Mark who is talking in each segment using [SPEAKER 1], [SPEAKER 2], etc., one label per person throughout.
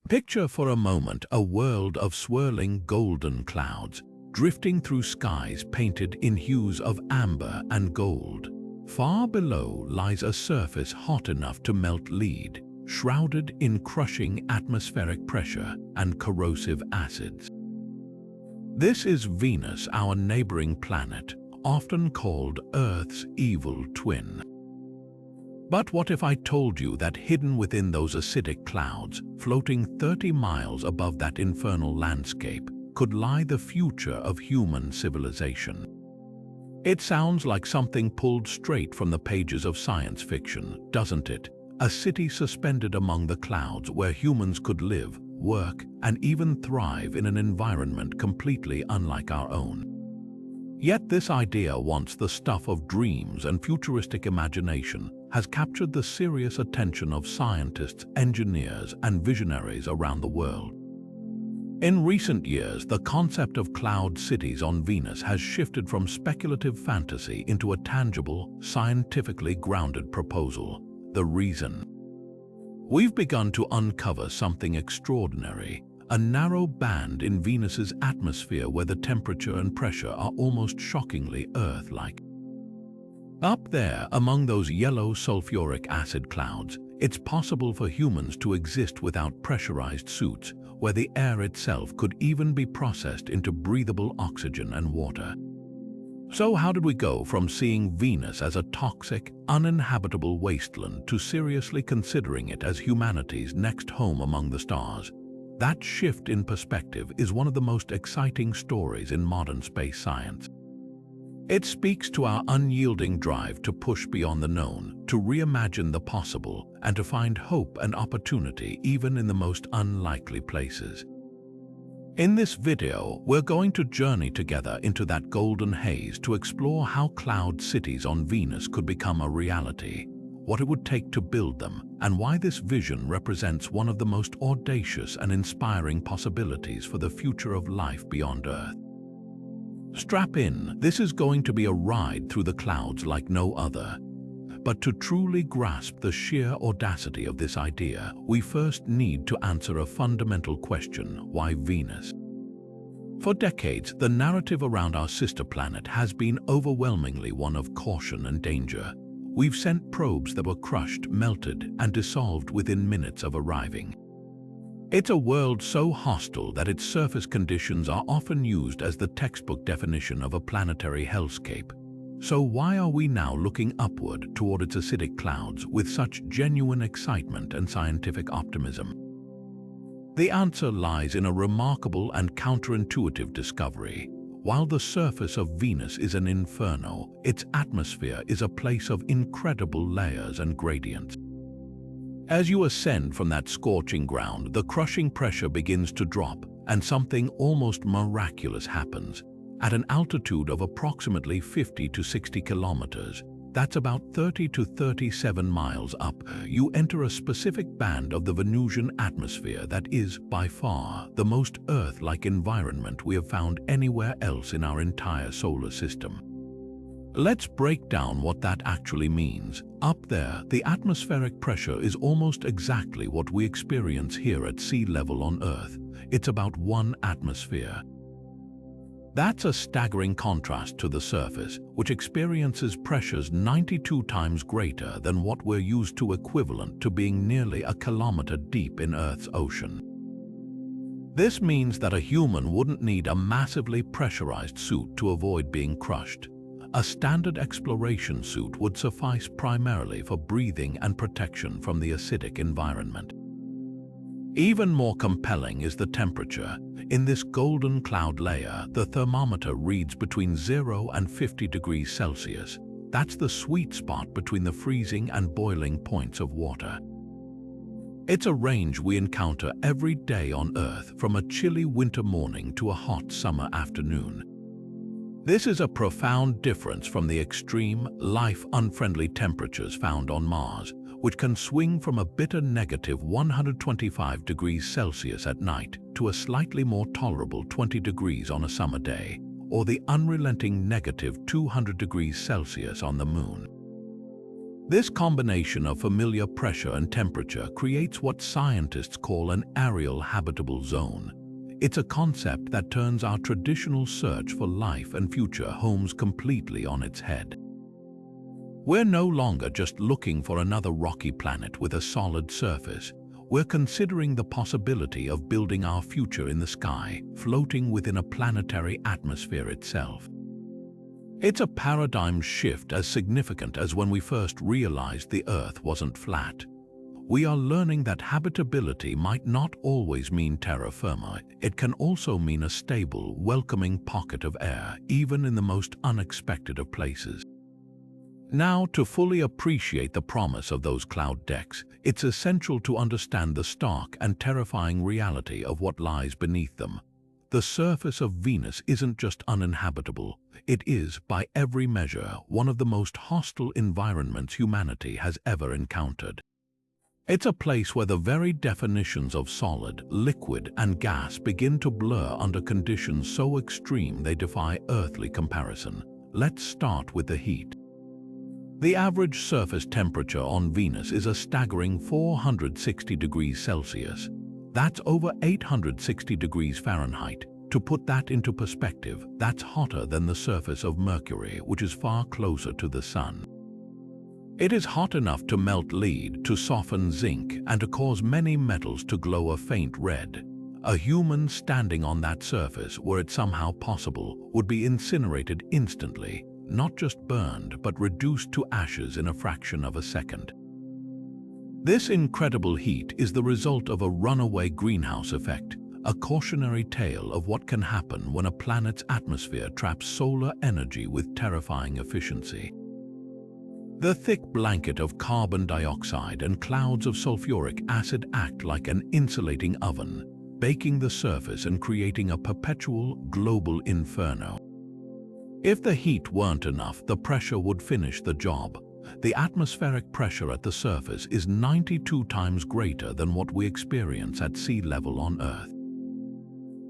[SPEAKER 1] Picture for a moment a world of swirling golden clouds, drifting through skies painted in hues of amber and gold. Far below lies a surface hot enough to melt lead, shrouded in crushing atmospheric pressure and corrosive acids. This is Venus, our neighboring planet, often called Earth's evil twin. But what if I told you that hidden within those acidic clouds, floating 30 miles above that infernal landscape, could lie the future of human civilization? It sounds like something pulled straight from the pages of science fiction, doesn't it? A city suspended among the clouds where humans could live, work, and even thrive in an environment completely unlike our own. Yet this idea, once the stuff of dreams and futuristic imagination, has captured the serious attention of scientists, engineers, and visionaries around the world. In recent years, the concept of cloud cities on Venus has shifted from speculative fantasy into a tangible, scientifically grounded proposal. The reason? We've begun to uncover something extraordinary, a narrow band in Venus's atmosphere where the temperature and pressure are almost shockingly Earth-like. Up there, among those yellow sulfuric acid clouds, it's possible for humans to exist without pressurized suits, where the air itself could even be processed into breathable oxygen and water. So how did we go from seeing Venus as a toxic, uninhabitable wasteland to seriously considering it as humanity's next home among the stars? That shift in perspective is one of the most exciting stories in modern space science. It speaks to our unyielding drive to push beyond the known, to reimagine the possible, and to find hope and opportunity even in the most unlikely places. In this video, we're going to journey together into that golden haze to explore how cloud cities on Venus could become a reality, what it would take to build them, and why this vision represents one of the most audacious and inspiring possibilities for the future of life beyond Earth. Strap in, this is going to be a ride through the clouds like no other. But to truly grasp the sheer audacity of this idea, we first need to answer a fundamental question: why Venus? For decades, the narrative around our sister planet has been overwhelmingly one of caution and danger. We've sent probes that were crushed, melted, and dissolved within minutes of arriving. It's a world so hostile that its surface conditions are often used as the textbook definition of a planetary hellscape. So why are we now looking upward toward its acidic clouds with such genuine excitement and scientific optimism? The answer lies in a remarkable and counterintuitive discovery. While the surface of Venus is an inferno, its atmosphere is a place of incredible layers and gradients. As you ascend from that scorching ground, the crushing pressure begins to drop, and something almost miraculous happens. At an altitude of approximately 50 to 60 kilometers, that's about 30 to 37 miles up, you enter a specific band of the Venusian atmosphere that is, by far, the most Earth-like environment we have found anywhere else in our entire solar system. Let's break down what that actually means. Up there, the atmospheric pressure is almost exactly what we experience here at sea level on Earth. It's about 1 atmosphere. That's a staggering contrast to the surface, which experiences pressures 92 times greater than what we're used to, equivalent to being nearly a kilometer deep in Earth's ocean. This means that a human wouldn't need a massively pressurized suit to avoid being crushed. A standard exploration suit would suffice primarily for breathing and protection from the acidic environment. Even more compelling is the temperature. In this golden cloud layer, the thermometer reads between 0 and 50 degrees Celsius. That's the sweet spot between the freezing and boiling points of water. It's a range we encounter every day on Earth, from a chilly winter morning to a hot summer afternoon. This is a profound difference from the extreme, life-unfriendly temperatures found on Mars, which can swing from a bitter negative 125 degrees Celsius at night to a slightly more tolerable 20 degrees on a summer day, or the unrelenting negative 200 degrees Celsius on the Moon. This combination of familiar pressure and temperature creates what scientists call an aerial habitable zone. It's a concept that turns our traditional search for life and future homes completely on its head. We're no longer just looking for another rocky planet with a solid surface. We're considering the possibility of building our future in the sky, floating within a planetary atmosphere itself. It's a paradigm shift as significant as when we first realized the Earth wasn't flat. We are learning that habitability might not always mean terra firma. It can also mean a stable, welcoming pocket of air, even in the most unexpected of places. Now, to fully appreciate the promise of those cloud decks, it's essential to understand the stark and terrifying reality of what lies beneath them. The surface of Venus isn't just uninhabitable. It is, by every measure, one of the most hostile environments humanity has ever encountered. It's a place where the very definitions of solid, liquid, and gas begin to blur under conditions so extreme they defy earthly comparison. Let's start with the heat. The average surface temperature on Venus is a staggering 460 degrees Celsius. That's over 860 degrees Fahrenheit. To put that into perspective, that's hotter than the surface of Mercury, which is far closer to the Sun. It is hot enough to melt lead, to soften zinc, and to cause many metals to glow a faint red. A human standing on that surface, were it somehow possible, would be incinerated instantly, not just burned, but reduced to ashes in a fraction of a second. This incredible heat is the result of a runaway greenhouse effect, a cautionary tale of what can happen when a planet's atmosphere traps solar energy with terrifying efficiency. The thick blanket of carbon dioxide and clouds of sulfuric acid act like an insulating oven, baking the surface and creating a perpetual global inferno. If the heat weren't enough, the pressure would finish the job. The atmospheric pressure at the surface is 92 times greater than what we experience at sea level on Earth.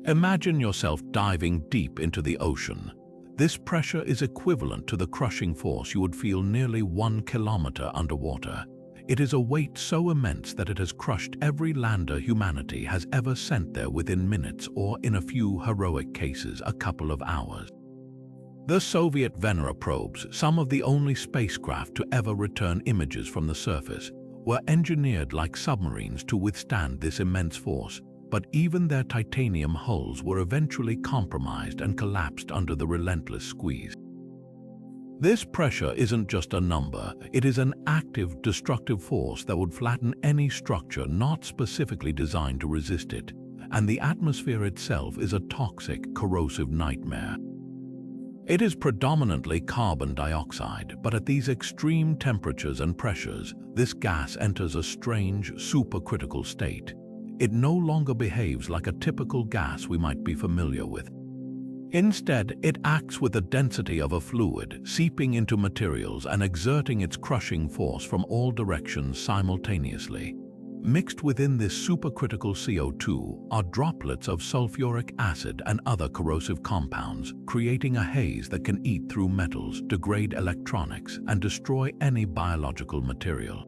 [SPEAKER 1] Imagine yourself diving deep into the ocean. This pressure is equivalent to the crushing force you would feel nearly 1 kilometer underwater. It is a weight so immense that it has crushed every lander humanity has ever sent there within minutes, or in a few heroic cases, a couple of hours. The Soviet Venera probes, some of the only spacecraft to ever return images from the surface, were engineered like submarines to withstand this immense force, but even their titanium hulls were eventually compromised and collapsed under the relentless squeeze. This pressure isn't just a number, it is an active, destructive force that would flatten any structure not specifically designed to resist it, and the atmosphere itself is a toxic, corrosive nightmare. It is predominantly carbon dioxide, but at these extreme temperatures and pressures, this gas enters a strange, supercritical state. It no longer behaves like a typical gas we might be familiar with. Instead, it acts with the density of a fluid, seeping into materials and exerting its crushing force from all directions simultaneously. Mixed within this supercritical CO2 are droplets of sulfuric acid and other corrosive compounds, creating a haze that can eat through metals, degrade electronics, and destroy any biological material.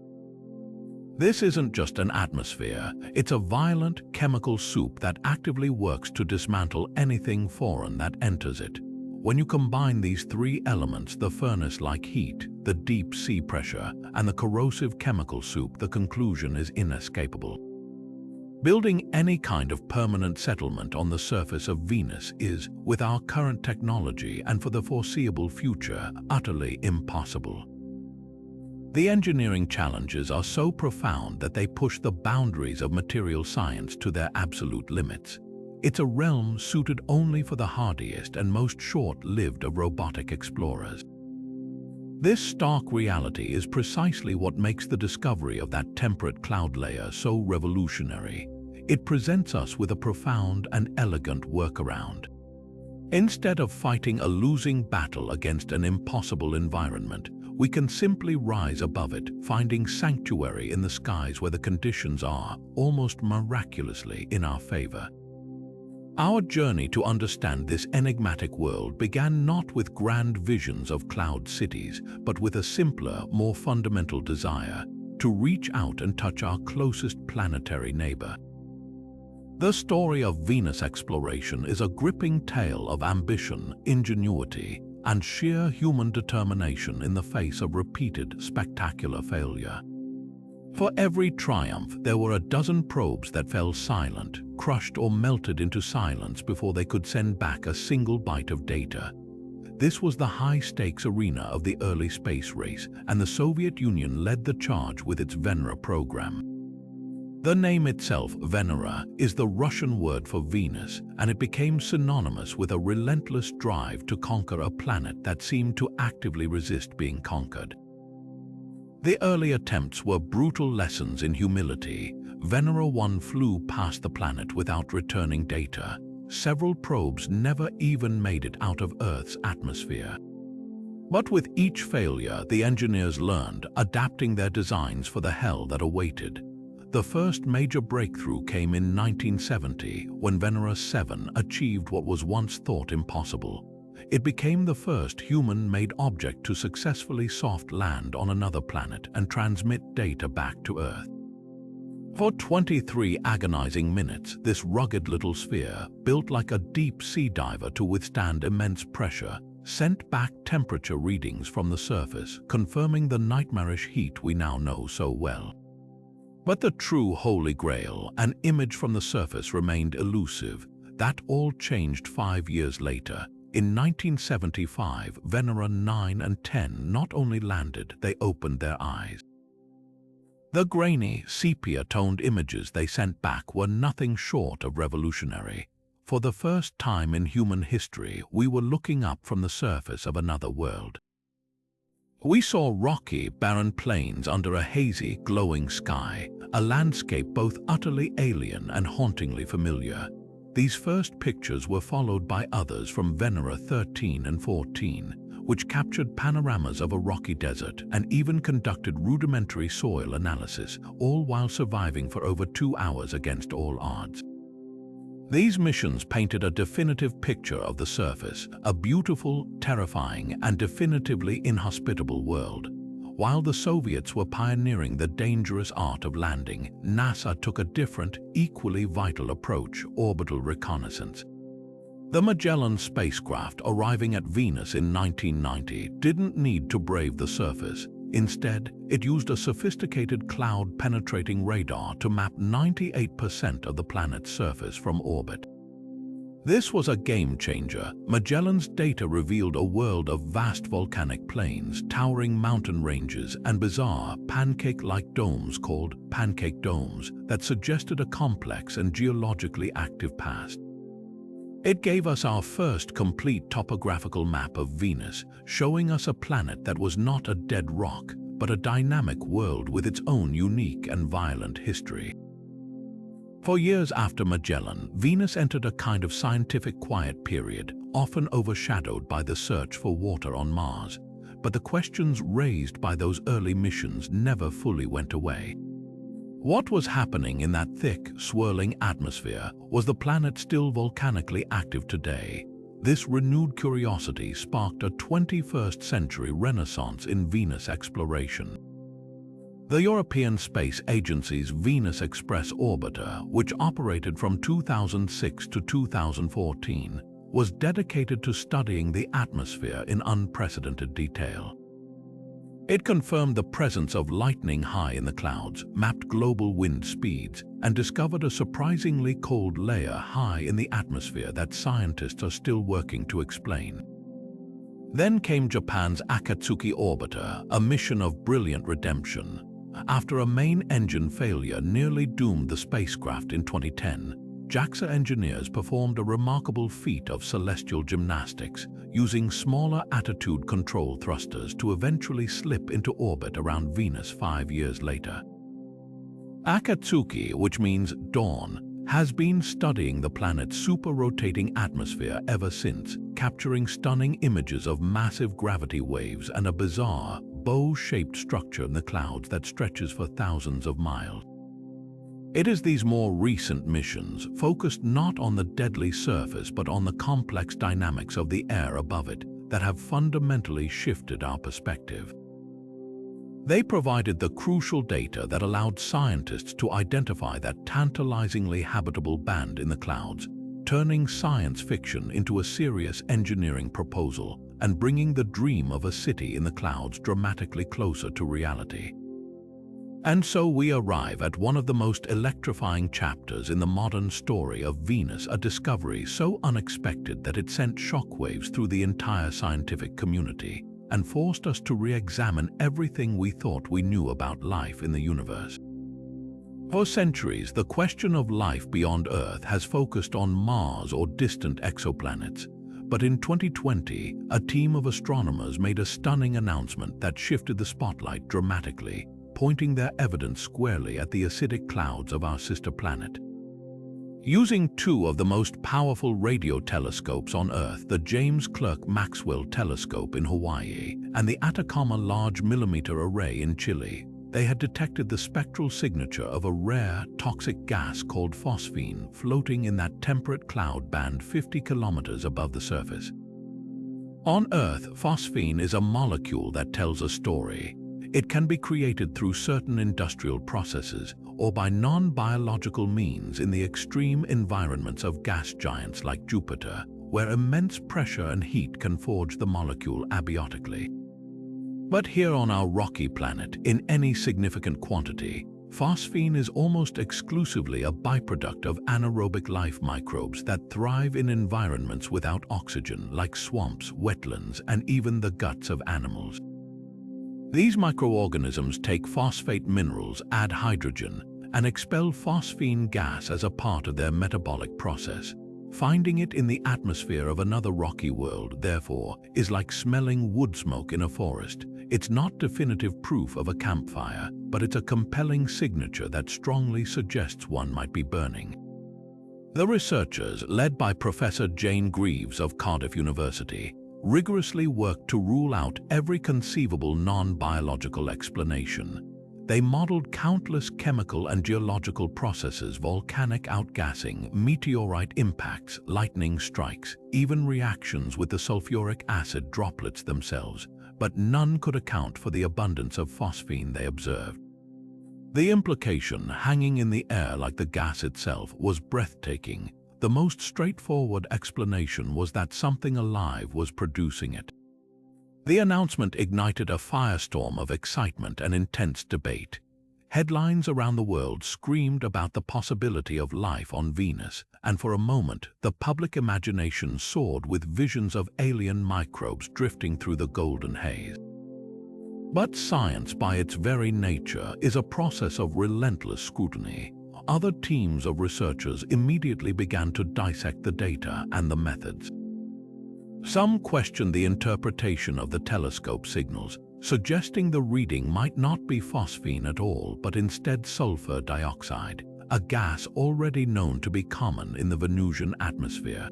[SPEAKER 1] This isn't just an atmosphere, it's a violent chemical soup that actively works to dismantle anything foreign that enters it. When you combine these three elements, the furnace-like heat, the deep sea pressure, and the corrosive chemical soup, the conclusion is inescapable. Building any kind of permanent settlement on the surface of Venus is, with our current technology and for the foreseeable future, utterly impossible. The engineering challenges are so profound that they push the boundaries of material science to their absolute limits. It's a realm suited only for the hardiest and most short-lived of robotic explorers. This stark reality is precisely what makes the discovery of that temperate cloud layer so revolutionary. It presents us with a profound and elegant workaround. Instead of fighting a losing battle against an impossible environment, we can simply rise above it, finding sanctuary in the skies where the conditions are, almost miraculously, in our favor. Our journey to understand this enigmatic world began not with grand visions of cloud cities, but with a simpler, more fundamental desire to reach out and touch our closest planetary neighbor. The story of Venus exploration is a gripping tale of ambition, ingenuity, and sheer human determination in the face of repeated, spectacular failure. For every triumph, there were a dozen probes that fell silent, crushed or melted into silence before they could send back a single byte of data. This was the high-stakes arena of the early space race, and the Soviet Union led the charge with its Venera program. The name itself, Venera, is the Russian word for Venus, and it became synonymous with a relentless drive to conquer a planet that seemed to actively resist being conquered. The early attempts were brutal lessons in humility. Venera 1 flew past the planet without returning data. Several probes never even made it out of Earth's atmosphere. But with each failure, the engineers learned, adapting their designs for the hell that awaited. The first major breakthrough came in 1970, when Venera 7 achieved what was once thought impossible. It became the first human-made object to successfully soft land on another planet and transmit data back to Earth. For 23 agonizing minutes, this rugged little sphere, built like a deep sea diver to withstand immense pressure, sent back temperature readings from the surface, confirming the nightmarish heat we now know so well. But the true Holy Grail, an image from the surface, remained elusive. That all changed 5 years later. In 1975, Venera 9 and 10 not only landed, they opened their eyes. The grainy, sepia-toned images they sent back were nothing short of revolutionary. For the first time in human history, we were looking up from the surface of another world. We saw rocky, barren plains under a hazy, glowing sky, a landscape both utterly alien and hauntingly familiar. These first pictures were followed by others from Venera 13 and 14, which captured panoramas of a rocky desert and even conducted rudimentary soil analysis, all while surviving for over 2 hours against all odds. These missions painted a definitive picture of the surface, a beautiful, terrifying, and definitively inhospitable world. While the Soviets were pioneering the dangerous art of landing, NASA took a different, equally vital approach: orbital reconnaissance. The Magellan spacecraft, arriving at Venus in 1990, didn't need to brave the surface. Instead, it used a sophisticated cloud-penetrating radar to map 98% of the planet's surface from orbit. This was a game-changer. Magellan's data revealed a world of vast volcanic plains, towering mountain ranges, and bizarre, pancake-like domes called pancake domes that suggested a complex and geologically active past. It gave us our first complete topographical map of Venus, showing us a planet that was not a dead rock, but a dynamic world with its own unique and violent history. For years after Magellan, Venus entered a kind of scientific quiet period, often overshadowed by the search for water on Mars. But the questions raised by those early missions never fully went away. What was happening in that thick, swirling atmosphere? Was the planet still volcanically active today? This renewed curiosity sparked a 21st century renaissance in Venus exploration. The European Space Agency's Venus Express orbiter, which operated from 2006 to 2014, was dedicated to studying the atmosphere in unprecedented detail. It confirmed the presence of lightning high in the clouds, mapped global wind speeds, and discovered a surprisingly cold layer high in the atmosphere that scientists are still working to explain. Then came Japan's Akatsuki orbiter, a mission of brilliant redemption. After a main engine failure nearly doomed the spacecraft in 2010, JAXA engineers performed a remarkable feat of celestial gymnastics, using smaller attitude control thrusters to eventually slip into orbit around Venus 5 years later. Akatsuki, which means dawn, has been studying the planet's super-rotating atmosphere ever since, capturing stunning images of massive gravity waves and a bizarre, bow-shaped structure in the clouds that stretches for thousands of miles. It is these more recent missions, focused not on the deadly surface but on the complex dynamics of the air above it, that have fundamentally shifted our perspective. They provided the crucial data that allowed scientists to identify that tantalizingly habitable band in the clouds, turning science fiction into a serious engineering proposal and bringing the dream of a city in the clouds dramatically closer to reality. And so we arrive at one of the most electrifying chapters in the modern story of Venus, a discovery so unexpected that it sent shockwaves through the entire scientific community and forced us to re-examine everything we thought we knew about life in the universe. For centuries, the question of life beyond Earth has focused on Mars or distant exoplanets. But in 2020, a team of astronomers made a stunning announcement that shifted the spotlight dramatically, pointing their evidence squarely at the acidic clouds of our sister planet. Using two of the most powerful radio telescopes on Earth, the James Clerk Maxwell Telescope in Hawaii and the Atacama Large Millimeter Array in Chile, they had detected the spectral signature of a rare, toxic gas called phosphine floating in that temperate cloud band 50 kilometers above the surface. On Earth, phosphine is a molecule that tells a story. It can be created through certain industrial processes or by non-biological means in the extreme environments of gas giants like Jupiter, where immense pressure and heat can forge the molecule abiotically. But here on our rocky planet, in any significant quantity, phosphine is almost exclusively a byproduct of anaerobic life microbes that thrive in environments without oxygen, like swamps, wetlands, and even the guts of animals. These microorganisms take phosphate minerals, add hydrogen, and expel phosphine gas as a part of their metabolic process. Finding it in the atmosphere of another rocky world, therefore, is like smelling wood smoke in a forest. It's not definitive proof of a campfire, but it's a compelling signature that strongly suggests one might be burning. The researchers, led by Professor Jane Greaves of Cardiff University, rigorously worked to rule out every conceivable non-biological explanation. They modeled countless chemical and geological processes: volcanic outgassing, meteorite impacts, lightning strikes, even reactions with the sulfuric acid droplets themselves, but none could account for the abundance of phosphine they observed. The implication, hanging in the air like the gas itself, was breathtaking. The most straightforward explanation was that something alive was producing it. The announcement ignited a firestorm of excitement and intense debate. Headlines around the world screamed about the possibility of life on Venus, and for a moment, the public imagination soared with visions of alien microbes drifting through the golden haze. But science, by its very nature, is a process of relentless scrutiny. Other teams of researchers immediately began to dissect the data and the methods. Some questioned the interpretation of the telescope signals, suggesting the reading might not be phosphine at all, but instead sulfur dioxide, a gas already known to be common in the Venusian atmosphere.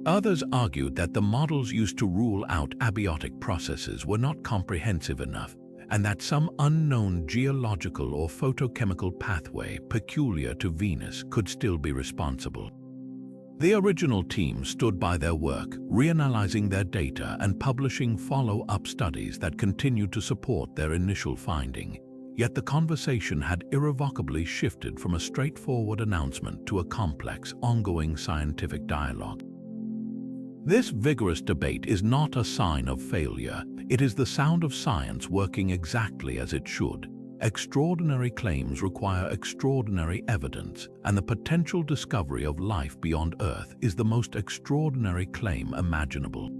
[SPEAKER 1] Others argued that the models used to rule out abiotic processes were not comprehensive enough, and that some unknown geological or photochemical pathway peculiar to Venus could still be responsible. The original team stood by their work, reanalyzing their data and publishing follow-up studies that continued to support their initial finding. Yet the conversation had irrevocably shifted from a straightforward announcement to a complex, ongoing scientific dialogue. This vigorous debate is not a sign of failure. It is the sound of science working exactly as it should. Extraordinary claims require extraordinary evidence, and the potential discovery of life beyond Earth is the most extraordinary claim imaginable.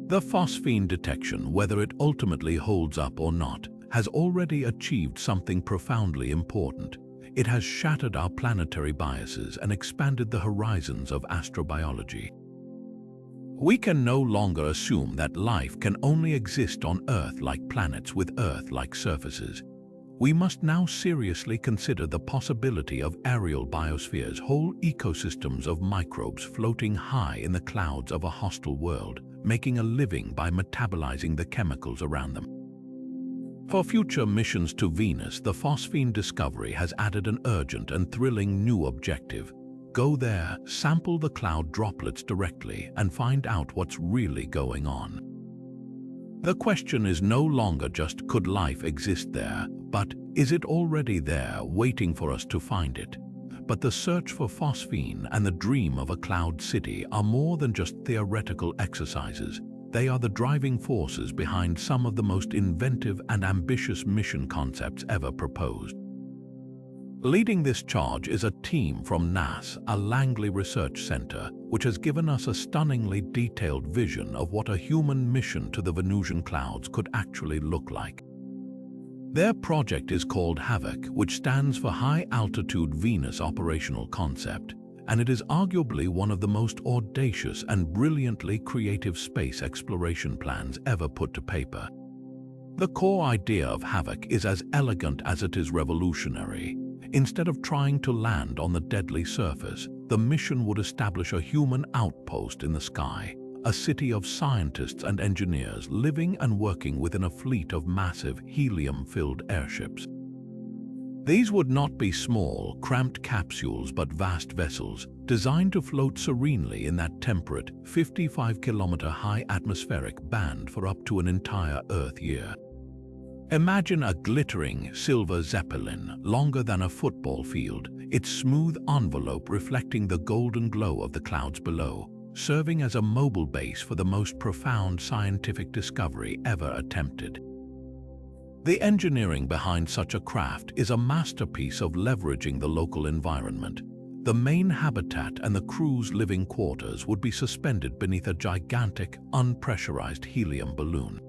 [SPEAKER 1] The phosphine detection, whether it ultimately holds up or not, has already achieved something profoundly important. It has shattered our planetary biases and expanded the horizons of astrobiology. We can no longer assume that life can only exist on Earth-like planets with Earth-like surfaces. We must now seriously consider the possibility of aerial biospheres, whole ecosystems of microbes floating high in the clouds of a hostile world, making a living by metabolizing the chemicals around them. For future missions to Venus, the phosphine discovery has added an urgent and thrilling new objective. Go there, sample the cloud droplets directly, and find out what's really going on. The question is no longer just could life exist there, but is it already there waiting for us to find it? But the search for phosphine and the dream of a cloud city are more than just theoretical exercises. They are the driving forces behind some of the most inventive and ambitious mission concepts ever proposed. Leading this charge is a team from NASA's Langley Research Center, which has given us a stunningly detailed vision of what a human mission to the Venusian clouds could actually look like. Their project is called HAVOC, which stands for High Altitude Venus Operational Concept, and it is arguably one of the most audacious and brilliantly creative space exploration plans ever put to paper. The core idea of HAVOC is as elegant as it is revolutionary. Instead of trying to land on the deadly surface, the mission would establish a human outpost in the sky, a city of scientists and engineers living and working within a fleet of massive helium-filled airships. These would not be small, cramped capsules but vast vessels, designed to float serenely in that temperate, 55-kilometer high atmospheric band for up to an entire Earth year. Imagine a glittering silver zeppelin, longer than a football field, its smooth envelope reflecting the golden glow of the clouds below, serving as a mobile base for the most profound scientific discovery ever attempted. The engineering behind such a craft is a masterpiece of leveraging the local environment. The main habitat and the crew's living quarters would be suspended beneath a gigantic, unpressurized helium balloon.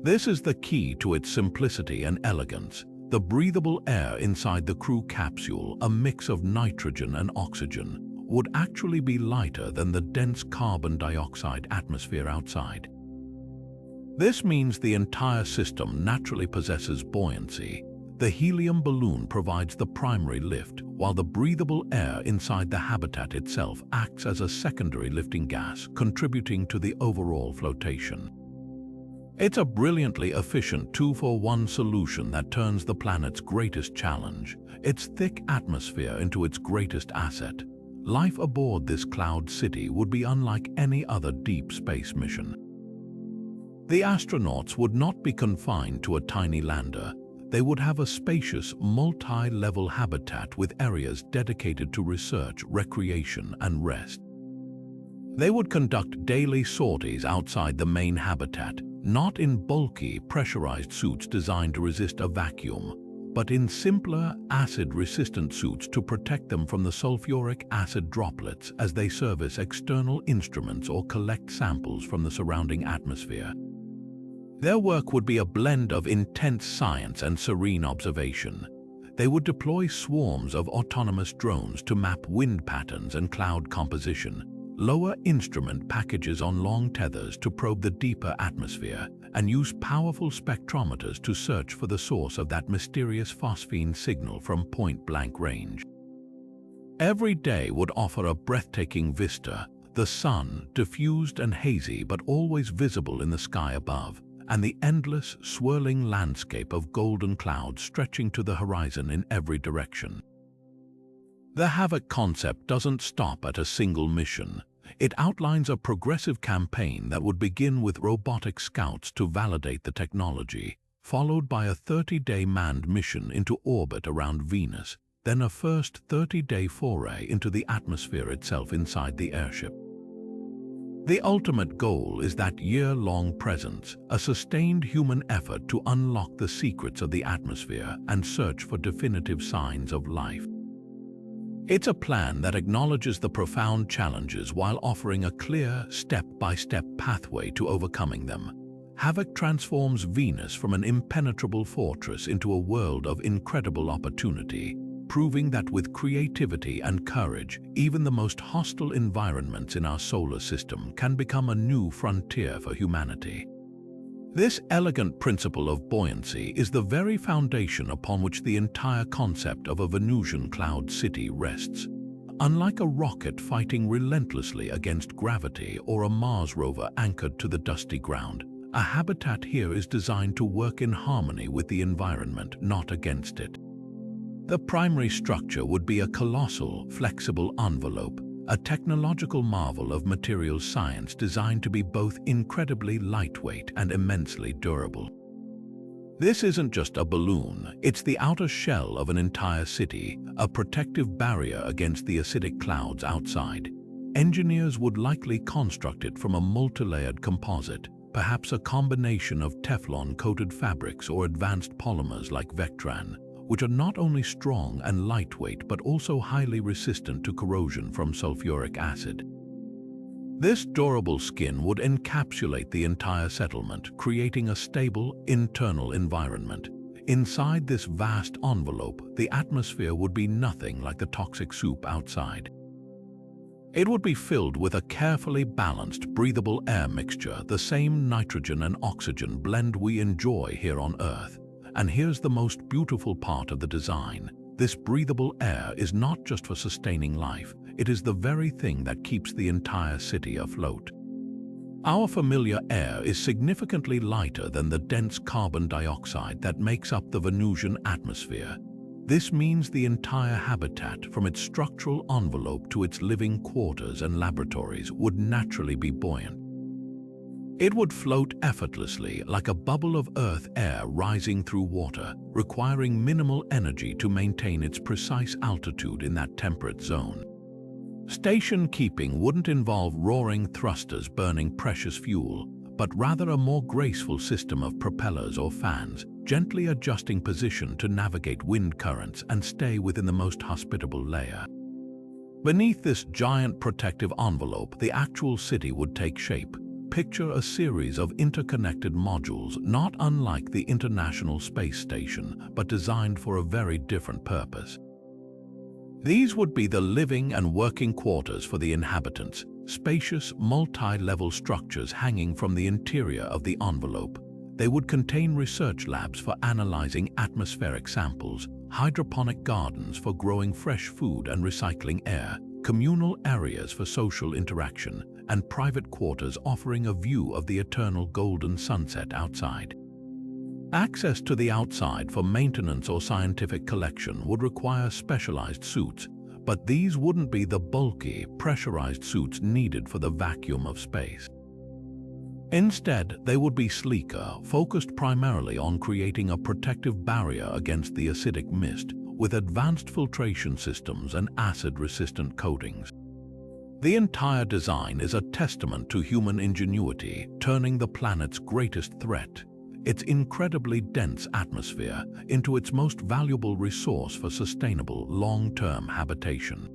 [SPEAKER 1] This is the key to its simplicity and elegance. The breathable air inside the crew capsule, a mix of nitrogen and oxygen, would actually be lighter than the dense carbon dioxide atmosphere outside. This means the entire system naturally possesses buoyancy. The helium balloon provides the primary lift, while the breathable air inside the habitat itself acts as a secondary lifting gas, contributing to the overall flotation. It's a brilliantly efficient two-for-one solution that turns the planet's greatest challenge, its thick atmosphere, into its greatest asset. Life aboard this cloud city would be unlike any other deep space mission. The astronauts would not be confined to a tiny lander. They would have a spacious, multi-level habitat with areas dedicated to research, recreation, and rest. They would conduct daily sorties outside the main habitat, not in bulky, pressurized suits designed to resist a vacuum, but in simpler, acid-resistant suits to protect them from the sulfuric acid droplets as they service external instruments or collect samples from the surrounding atmosphere. Their work would be a blend of intense science and serene observation. They would deploy swarms of autonomous drones to map wind patterns and cloud composition, lower instrument packages on long tethers to probe the deeper atmosphere, and use powerful spectrometers to search for the source of that mysterious phosphine signal from point-blank range. Every day would offer a breathtaking vista, the sun, diffused and hazy but always visible in the sky above, and the endless, swirling landscape of golden clouds stretching to the horizon in every direction. The HAVOC concept doesn't stop at a single mission. It outlines a progressive campaign that would begin with robotic scouts to validate the technology, followed by a 30-day manned mission into orbit around Venus, then a first 30-day foray into the atmosphere itself inside the airship. The ultimate goal is that year-long presence, a sustained human effort to unlock the secrets of the atmosphere and search for definitive signs of life. It's a plan that acknowledges the profound challenges while offering a clear, step-by-step pathway to overcoming them. HAVOC transforms Venus from an impenetrable fortress into a world of incredible opportunity, proving that with creativity and courage, even the most hostile environments in our solar system can become a new frontier for humanity. This elegant principle of buoyancy is the very foundation upon which the entire concept of a Venusian cloud city rests. Unlike a rocket fighting relentlessly against gravity or a Mars rover anchored to the dusty ground, A habitat here is designed to work in harmony with the environment, not against it. The primary structure would be a colossal, flexible envelope, a technological marvel of materials science designed to be both incredibly lightweight and immensely durable. This isn't just a balloon, it's the outer shell of an entire city, a protective barrier against the acidic clouds outside. Engineers would likely construct it from a multi-layered composite, perhaps a combination of Teflon-coated fabrics or advanced polymers like Vectran, which are not only strong and lightweight but also highly resistant to corrosion from sulfuric acid. This durable skin would encapsulate the entire settlement, creating a stable, internal environment. Inside this vast envelope, the atmosphere would be nothing like the toxic soup outside. It would be filled with a carefully balanced, breathable air mixture, the same nitrogen and oxygen blend we enjoy here on Earth. And here's the most beautiful part of the design. This breathable air is not just for sustaining life, it is the very thing that keeps the entire city afloat. Our familiar air is significantly lighter than the dense carbon dioxide that makes up the Venusian atmosphere. This means the entire habitat, from its structural envelope to its living quarters and laboratories, would naturally be buoyant. It would float effortlessly like a bubble of Earth air rising through water, requiring minimal energy to maintain its precise altitude in that temperate zone. Station keeping wouldn't involve roaring thrusters burning precious fuel, but rather a more graceful system of propellers or fans, gently adjusting position to navigate wind currents and stay within the most hospitable layer. Beneath this giant protective envelope, the actual city would take shape. Picture a series of interconnected modules, not unlike the International Space Station, but designed for a very different purpose. These would be the living and working quarters for the inhabitants, spacious, multi-level structures hanging from the interior of the envelope. They would contain research labs for analyzing atmospheric samples, hydroponic gardens for growing fresh food and recycling air, communal areas for social interaction, and private quarters offering a view of the eternal golden sunset outside. Access to the outside for maintenance or scientific collection would require specialized suits, but these wouldn't be the bulky, pressurized suits needed for the vacuum of space. Instead, they would be sleeker, focused primarily on creating a protective barrier against the acidic mist, with advanced filtration systems and acid-resistant coatings. The entire design is a testament to human ingenuity, turning the planet's greatest threat, its incredibly dense atmosphere, into its most valuable resource for sustainable, long-term habitation.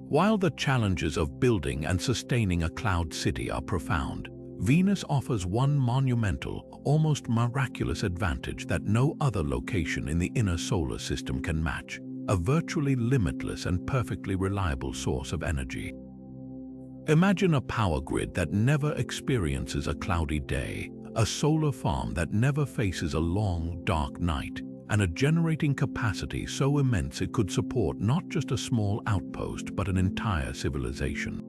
[SPEAKER 1] While the challenges of building and sustaining a cloud city are profound, Venus offers one monumental, almost miraculous advantage that no other location in the inner solar system can match: a virtually limitless and perfectly reliable source of energy. Imagine a power grid that never experiences a cloudy day, a solar farm that never faces a long, dark night, and a generating capacity so immense it could support not just a small outpost but an entire civilization.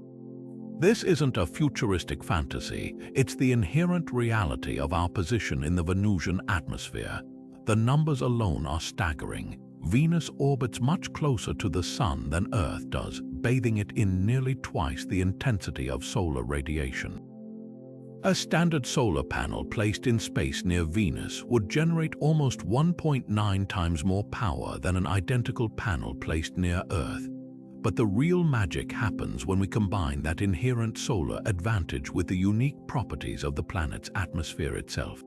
[SPEAKER 1] This isn't a futuristic fantasy, it's the inherent reality of our position in the Venusian atmosphere. The numbers alone are staggering. Venus orbits much closer to the Sun than Earth does, bathing it in nearly twice the intensity of solar radiation. A standard solar panel placed in space near Venus would generate almost 1.9 times more power than an identical panel placed near Earth. But the real magic happens when we combine that inherent solar advantage with the unique properties of the planet's atmosphere itself.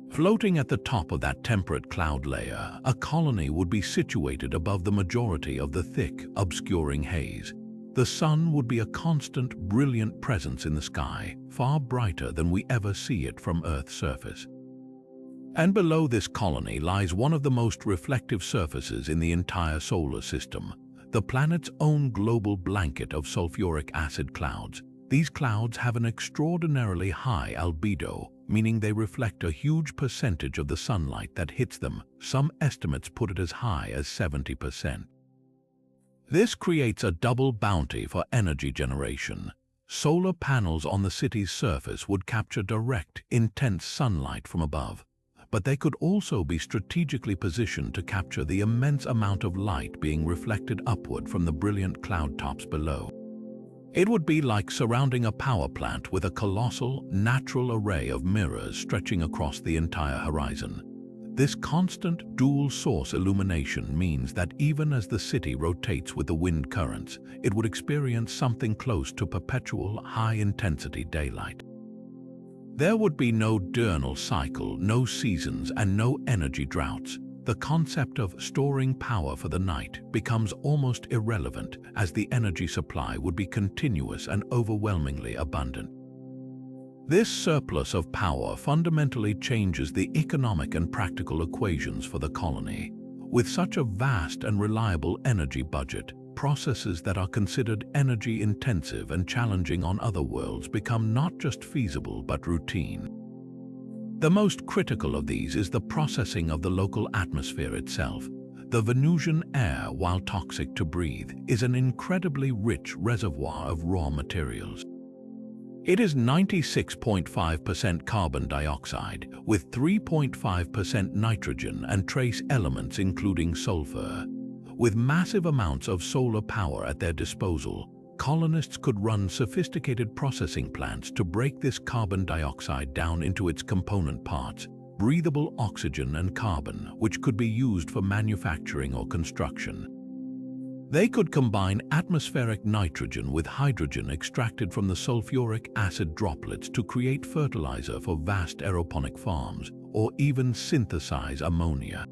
[SPEAKER 1] Floating at the top of that temperate cloud layer, a colony would be situated above the majority of the thick, obscuring haze. The sun would be a constant, brilliant presence in the sky, far brighter than we ever see it from Earth's surface. And below this colony lies one of the most reflective surfaces in the entire solar system, the planet's own global blanket of sulfuric acid clouds. These clouds have an extraordinarily high albedo, meaning they reflect a huge percentage of the sunlight that hits them. Some estimates put it as high as 70%. This creates a double bounty for energy generation. Solar panels on the city's surface would capture direct, intense sunlight from above, but they could also be strategically positioned to capture the immense amount of light being reflected upward from the brilliant cloud tops below. It would be like surrounding a power plant with a colossal, natural array of mirrors stretching across the entire horizon. This constant dual-source illumination means that even as the city rotates with the wind currents, it would experience something close to perpetual, high-intensity daylight. There would be no diurnal cycle, no seasons, and no energy droughts. The concept of storing power for the night becomes almost irrelevant, as the energy supply would be continuous and overwhelmingly abundant. This surplus of power fundamentally changes the economic and practical equations for the colony. With such a vast and reliable energy budget, processes that are considered energy-intensive and challenging on other worlds become not just feasible but routine. The most critical of these is the processing of the local atmosphere itself. The Venusian air, while toxic to breathe, is an incredibly rich reservoir of raw materials. It is 96.5% carbon dioxide, with 3.5% nitrogen and trace elements including sulfur. With massive amounts of solar power at their disposal, colonists could run sophisticated processing plants to break this carbon dioxide down into its component parts, breathable oxygen and carbon, which could be used for manufacturing or construction. They could combine atmospheric nitrogen with hydrogen extracted from the sulfuric acid droplets to create fertilizer for vast aeroponic farms, or even synthesize ammonia.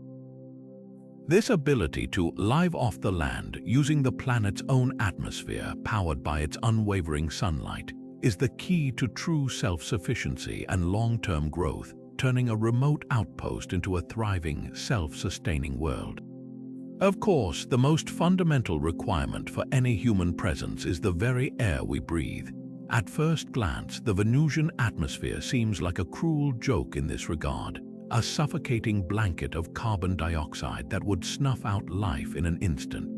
[SPEAKER 1] This ability to live off the land using the planet's own atmosphere powered by its unwavering sunlight is the key to true self-sufficiency and long-term growth, turning a remote outpost into a thriving, self-sustaining world. Of course, the most fundamental requirement for any human presence is the very air we breathe. At first glance, the Venusian atmosphere seems like a cruel joke in this regard, a suffocating blanket of carbon dioxide that would snuff out life in an instant.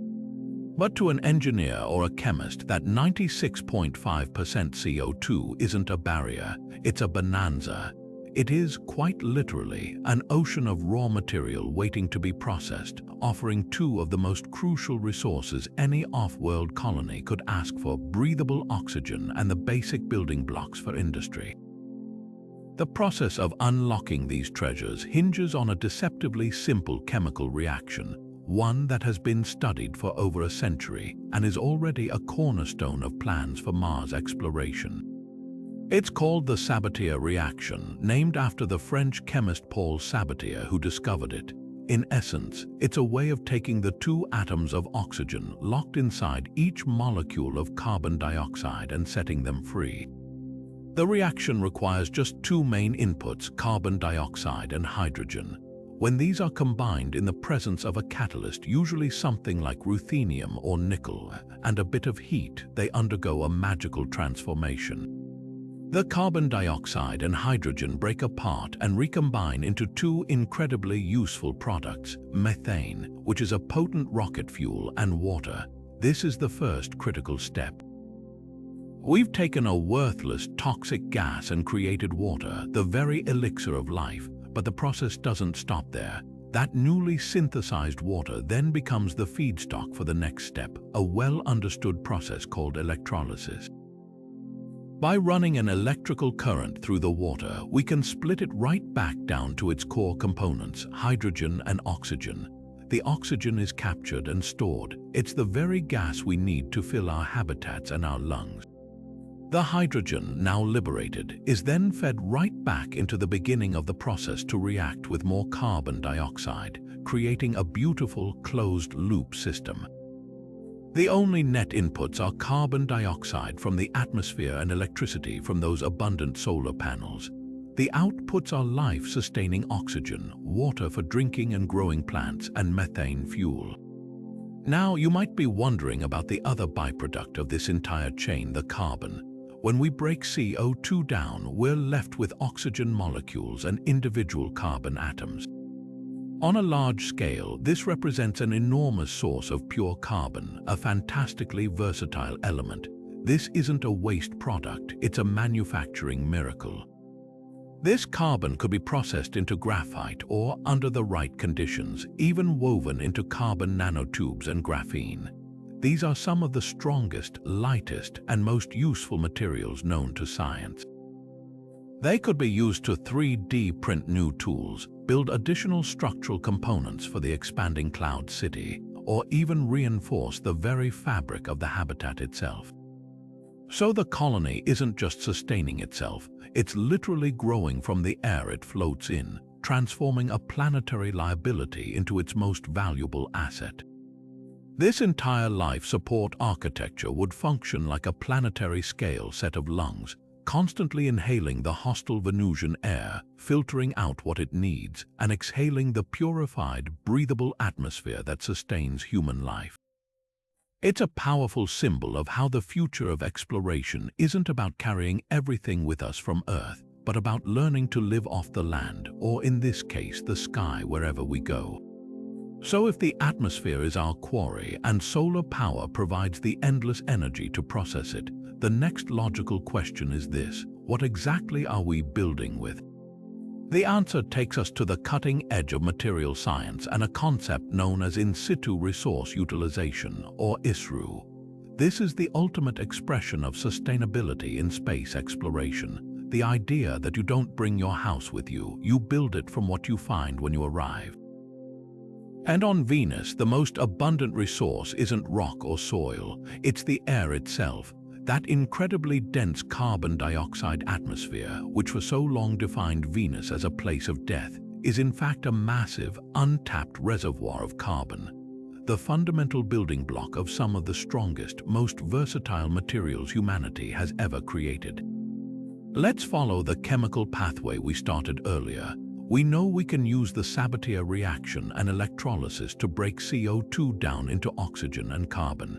[SPEAKER 1] But to an engineer or a chemist, that 96.5% CO2 isn't a barrier, it's a bonanza. It is, quite literally, an ocean of raw material waiting to be processed, offering two of the most crucial resources any off-world colony could ask for: breathable oxygen and the basic building blocks for industry. The process of unlocking these treasures hinges on a deceptively simple chemical reaction, one that has been studied for over a century and is already a cornerstone of plans for Mars exploration. It's called the Sabatier reaction, named after the French chemist Paul Sabatier who discovered it. In essence, it's a way of taking the two atoms of oxygen locked inside each molecule of carbon dioxide and setting them free. The reaction requires just two main inputs, carbon dioxide and hydrogen. When these are combined in the presence of a catalyst, usually something like ruthenium or nickel, and a bit of heat, they undergo a magical transformation. The carbon dioxide and hydrogen break apart and recombine into two incredibly useful products: methane, which is a potent rocket fuel, and water. This is the first critical step. We've taken a worthless, toxic gas and created water, the very elixir of life, but the process doesn't stop there. That newly synthesized water then becomes the feedstock for the next step, a well-understood process called electrolysis. By running an electrical current through the water, we can split it right back down to its core components, hydrogen and oxygen. The oxygen is captured and stored. It's the very gas we need to fill our habitats and our lungs. The hydrogen, now liberated, is then fed right back into the beginning of the process to react with more carbon dioxide, creating a beautiful closed-loop system. The only net inputs are carbon dioxide from the atmosphere and electricity from those abundant solar panels. The outputs are life-sustaining oxygen, water for drinking and growing plants, and methane fuel. Now, you might be wondering about the other byproduct of this entire chain, the carbon. When we break CO2 down, we're left with oxygen molecules and individual carbon atoms. On a large scale, this represents an enormous source of pure carbon, a fantastically versatile element. This isn't a waste product, it's a manufacturing miracle. This carbon could be processed into graphite or, under the right conditions, even woven into carbon nanotubes and graphene. These are some of the strongest, lightest, and most useful materials known to science. They could be used to 3D print new tools, build additional structural components for the expanding cloud city, or even reinforce the very fabric of the habitat itself. So the colony isn't just sustaining itself, it's literally growing from the air it floats in, transforming a planetary liability into its most valuable asset. This entire life support architecture would function like a planetary-scale set of lungs, constantly inhaling the hostile Venusian air, filtering out what it needs, and exhaling the purified, breathable atmosphere that sustains human life. It's a powerful symbol of how the future of exploration isn't about carrying everything with us from Earth, but about learning to live off the land, or in this case, the sky, wherever we go. So if the atmosphere is our quarry and solar power provides the endless energy to process it, the next logical question is this: what exactly are we building with? The answer takes us to the cutting edge of material science and a concept known as in situ resource utilization, or ISRU. This is the ultimate expression of sustainability in space exploration, the idea that you don't bring your house with you, you build it from what you find when you arrive. And on Venus, the most abundant resource isn't rock or soil, it's the air itself. That incredibly dense carbon dioxide atmosphere, which for so long defined Venus as a place of death, is in fact a massive, untapped reservoir of carbon, the fundamental building block of some of the strongest, most versatile materials humanity has ever created. Let's follow the chemical pathway we started earlier. We know we can use the Sabatier reaction and electrolysis to break CO2 down into oxygen and carbon.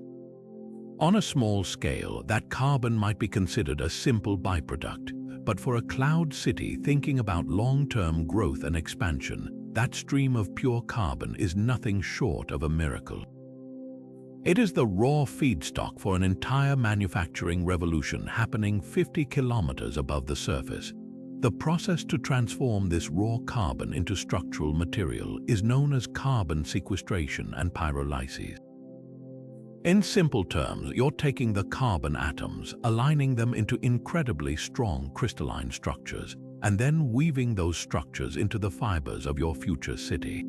[SPEAKER 1] On a small scale, that carbon might be considered a simple byproduct, but for a cloud city thinking about long-term growth and expansion, that stream of pure carbon is nothing short of a miracle. It is the raw feedstock for an entire manufacturing revolution happening 50 kilometers above the surface. The process to transform this raw carbon into structural material is known as carbon sequestration and pyrolysis. In simple terms, you're taking the carbon atoms, aligning them into incredibly strong crystalline structures, and then weaving those structures into the fibers of your future city.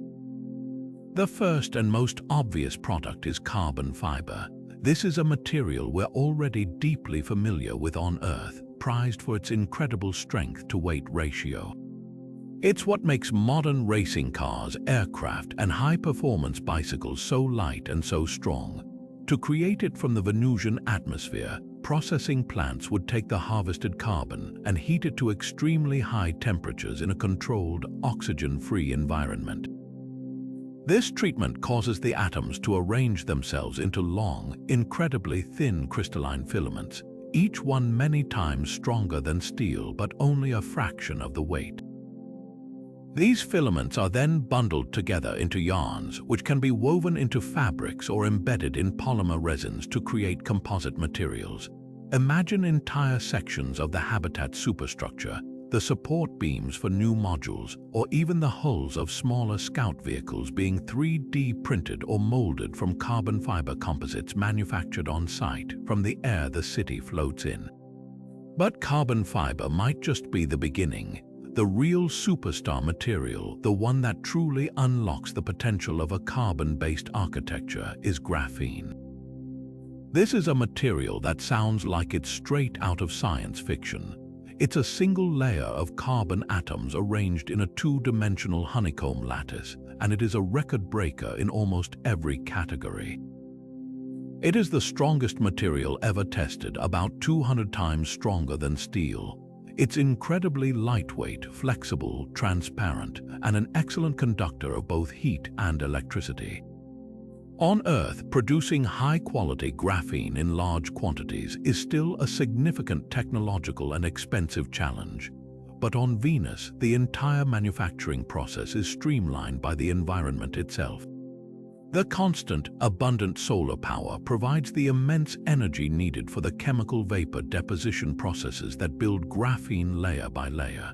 [SPEAKER 1] The first and most obvious product is carbon fiber. This is a material we're already deeply familiar with on Earth, prized for its incredible strength-to-weight ratio. It's what makes modern racing cars, aircraft, and high-performance bicycles so light and so strong. To create it from the Venusian atmosphere, processing plants would take the harvested carbon and heat it to extremely high temperatures in a controlled, oxygen-free environment. This treatment causes the atoms to arrange themselves into long, incredibly thin crystalline filaments, each one many times stronger than steel but only a fraction of the weight. These filaments are then bundled together into yarns, which can be woven into fabrics or embedded in polymer resins to create composite materials. Imagine entire sections of the habitat superstructure, the support beams for new modules, or even the hulls of smaller scout vehicles being 3D printed or molded from carbon fiber composites manufactured on site from the air the city floats in. But carbon fiber might just be the beginning. The real superstar material, the one that truly unlocks the potential of a carbon-based architecture, is graphene. This is a material that sounds like it's straight out of science fiction. It's a single layer of carbon atoms arranged in a two-dimensional honeycomb lattice, and it is a record breaker in almost every category. It is the strongest material ever tested, about 200 times stronger than steel. It's incredibly lightweight, flexible, transparent, and an excellent conductor of both heat and electricity. On Earth, producing high-quality graphene in large quantities is still a significant technological and expensive challenge. But on Venus, the entire manufacturing process is streamlined by the environment itself. The constant, abundant solar power provides the immense energy needed for the chemical vapor deposition processes that build graphene layer by layer.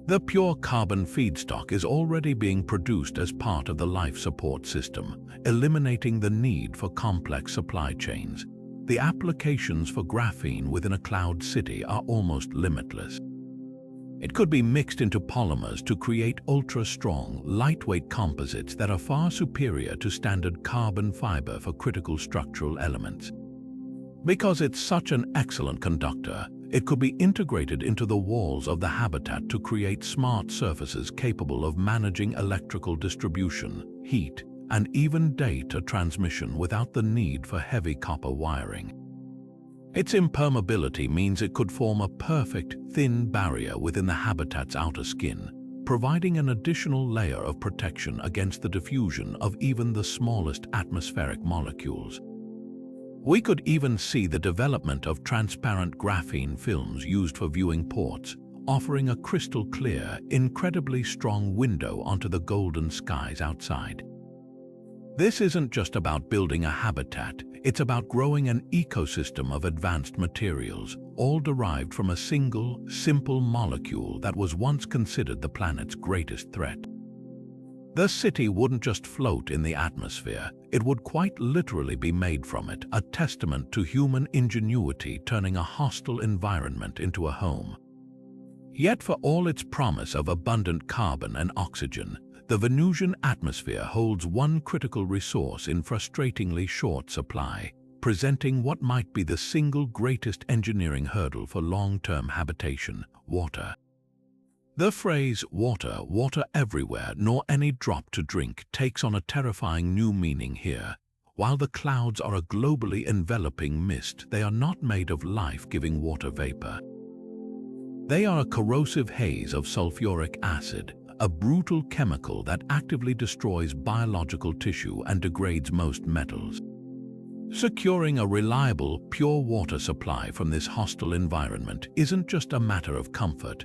[SPEAKER 1] The pure carbon feedstock is already being produced as part of the life support system, eliminating the need for complex supply chains. The applications for graphene within a cloud city are almost limitless. It could be mixed into polymers to create ultra-strong, lightweight composites that are far superior to standard carbon fiber for critical structural elements. Because it's such an excellent conductor, it could be integrated into the walls of the habitat to create smart surfaces capable of managing electrical distribution, heat, and even data transmission without the need for heavy copper wiring. Its impermeability means it could form a perfect, thin barrier within the habitat's outer skin, providing an additional layer of protection against the diffusion of even the smallest atmospheric molecules. We could even see the development of transparent graphene films used for viewing ports, offering a crystal-clear, incredibly strong window onto the golden skies outside. This isn't just about building a habitat, it's about growing an ecosystem of advanced materials, all derived from a single, simple molecule that was once considered the planet's greatest threat. The city wouldn't just float in the atmosphere, it would quite literally be made from it, a testament to human ingenuity turning a hostile environment into a home. Yet for all its promise of abundant carbon and oxygen, the Venusian atmosphere holds one critical resource in frustratingly short supply, presenting what might be the single greatest engineering hurdle for long-term habitation: water. The phrase water everywhere, nor any drop to drink, takes on a terrifying new meaning here. While the clouds are a globally enveloping mist, they are not made of life-giving water vapor. They are a corrosive haze of sulfuric acid, a brutal chemical that actively destroys biological tissue and degrades most metals. Securing a reliable, pure water supply from this hostile environment isn't just a matter of comfort.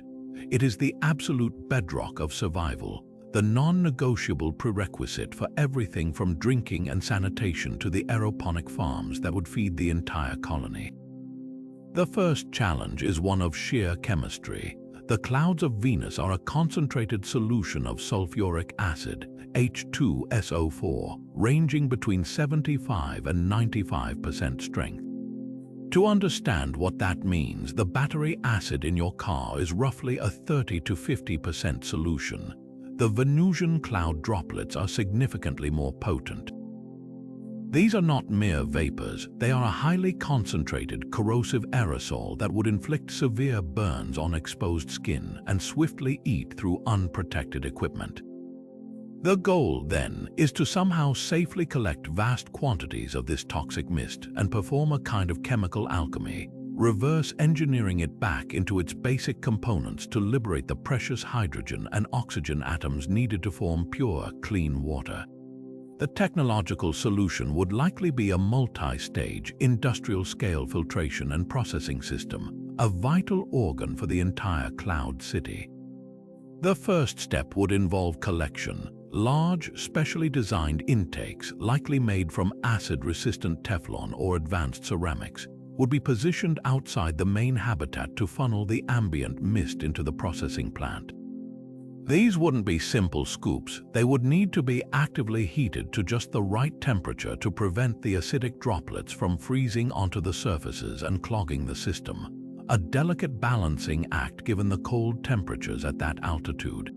[SPEAKER 1] It is the absolute bedrock of survival, the non-negotiable prerequisite for everything from drinking and sanitation to the aeroponic farms that would feed the entire colony. The first challenge is one of sheer chemistry. The clouds of Venus are a concentrated solution of sulfuric acid, H2SO4, ranging between 75 and 95% strength. To understand what that means, the battery acid in your car is roughly a 30 to 50% solution. The Venusian cloud droplets are significantly more potent. These are not mere vapors, they are a highly concentrated, corrosive aerosol that would inflict severe burns on exposed skin and swiftly eat through unprotected equipment. The goal, then, is to somehow safely collect vast quantities of this toxic mist and perform a kind of chemical alchemy, reverse engineering it back into its basic components to liberate the precious hydrogen and oxygen atoms needed to form pure, clean water. The technological solution would likely be a multi-stage, industrial-scale filtration and processing system, a vital organ for the entire cloud city. The first step would involve collection. Large, specially designed intakes, likely made from acid-resistant Teflon or advanced ceramics, would be positioned outside the main habitat to funnel the ambient mist into the processing plant. These wouldn't be simple scoops, they would need to be actively heated to just the right temperature to prevent the acidic droplets from freezing onto the surfaces and clogging the system, a delicate balancing act given the cold temperatures at that altitude.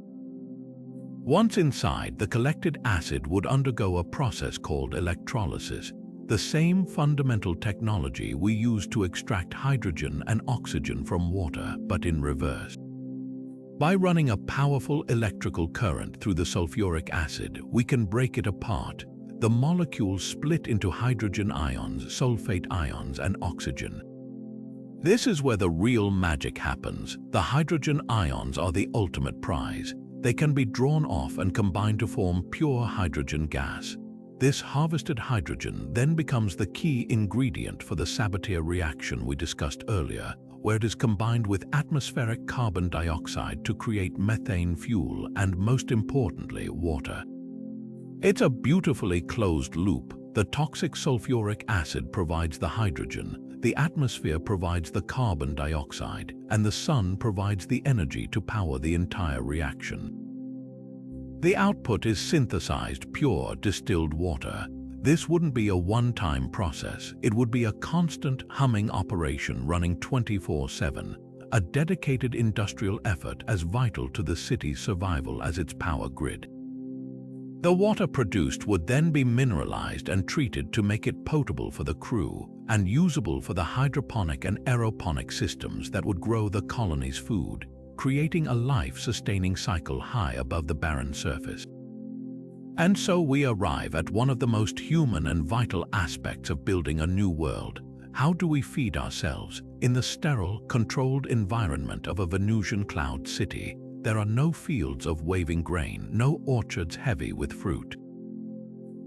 [SPEAKER 1] Once inside, the collected acid would undergo a process called electrolysis, the same fundamental technology we use to extract hydrogen and oxygen from water, but in reverse. By running a powerful electrical current through the sulfuric acid, we can break it apart. The molecules split into hydrogen ions, sulfate ions, and oxygen. This is where the real magic happens. The hydrogen ions are the ultimate prize. They can be drawn off and combined to form pure hydrogen gas. This harvested hydrogen then becomes the key ingredient for the Sabatier reaction we discussed earlier, where it is combined with atmospheric carbon dioxide to create methane fuel and, most importantly, water. It's a beautifully closed loop. The toxic sulfuric acid provides the hydrogen, the atmosphere provides the carbon dioxide, and the sun provides the energy to power the entire reaction. The output is synthesized, pure, distilled water. This wouldn't be a one-time process. It would be a constant, humming operation running 24/7, a dedicated industrial effort as vital to the city's survival as its power grid. The water produced would then be mineralized and treated to make it potable for the crew and usable for the hydroponic and aeroponic systems that would grow the colony's food, creating a life-sustaining cycle high above the barren surface. And so we arrive at one of the most human and vital aspects of building a new world. How do we feed ourselves? In the sterile, controlled environment of a Venusian cloud city, there are no fields of waving grain, no orchards heavy with fruit.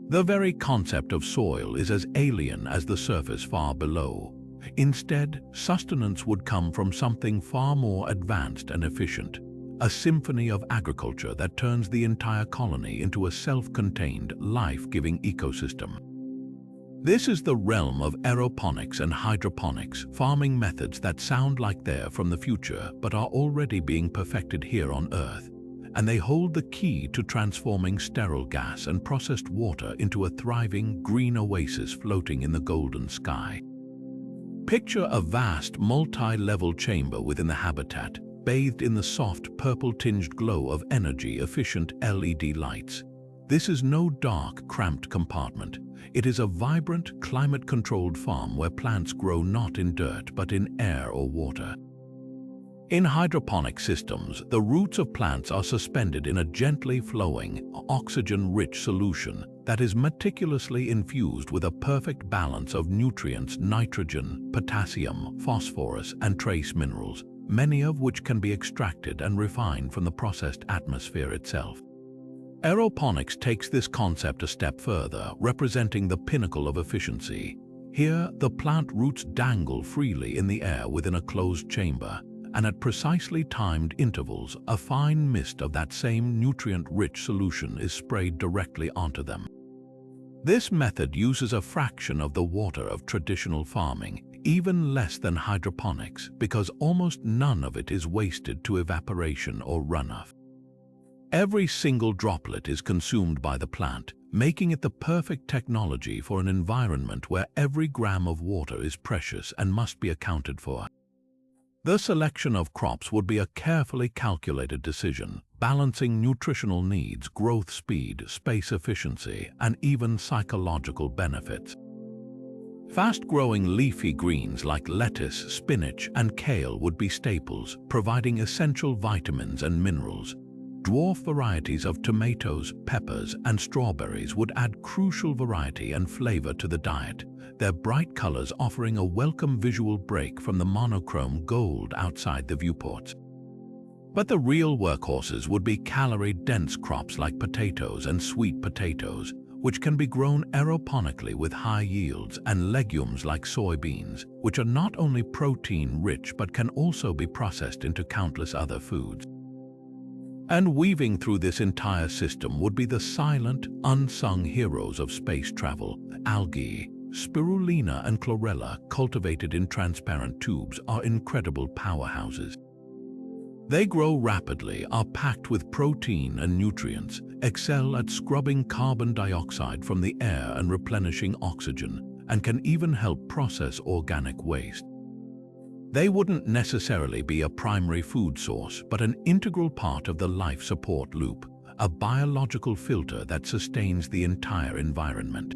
[SPEAKER 1] The very concept of soil is as alien as the surface far below. Instead, sustenance would come from something far more advanced and efficient, a symphony of agriculture that turns the entire colony into a self-contained, life-giving ecosystem. This is the realm of aeroponics and hydroponics, farming methods that sound like they're from the future but are already being perfected here on Earth, and they hold the key to transforming sterile gas and processed water into a thriving green oasis floating in the golden sky. Picture a vast, multi-level chamber within the habitat, bathed in the soft, purple-tinged glow of energy-efficient LED lights. This is no dark, cramped compartment. It is a vibrant, climate-controlled farm where plants grow not in dirt but in air or water. In hydroponic systems, the roots of plants are suspended in a gently flowing, oxygen-rich solution that is meticulously infused with a perfect balance of nutrients: nitrogen, potassium, phosphorus, and trace minerals, many of which can be extracted and refined from the processed atmosphere itself. Aeroponics takes this concept a step further, representing the pinnacle of efficiency. Here, the plant roots dangle freely in the air within a closed chamber, and at precisely timed intervals, a fine mist of that same nutrient-rich solution is sprayed directly onto them. This method uses a fraction of the water of traditional farming, even less than hydroponics, because almost none of it is wasted to evaporation or runoff. Every single droplet is consumed by the plant, making it the perfect technology for an environment where every gram of water is precious and must be accounted for. The selection of crops would be a carefully calculated decision, balancing nutritional needs, growth speed, space efficiency, and even psychological benefits. Fast-growing leafy greens like lettuce, spinach, and kale would be staples, providing essential vitamins and minerals. Dwarf varieties of tomatoes, peppers, and strawberries would add crucial variety and flavor to the diet, their bright colors offering a welcome visual break from the monochrome gold outside the viewports. But the real workhorses would be calorie-dense crops like potatoes and sweet potatoes, which can be grown aeroponically with high yields, and legumes like soybeans, which are not only protein-rich but can also be processed into countless other foods. And weaving through this entire system would be the silent, unsung heroes of space travel. Algae, spirulina and chlorella, cultivated in transparent tubes, are incredible powerhouses. They grow rapidly, are packed with protein and nutrients, excel at scrubbing carbon dioxide from the air and replenishing oxygen, and can even help process organic waste. They wouldn't necessarily be a primary food source, but an integral part of the life support loop, a biological filter that sustains the entire environment.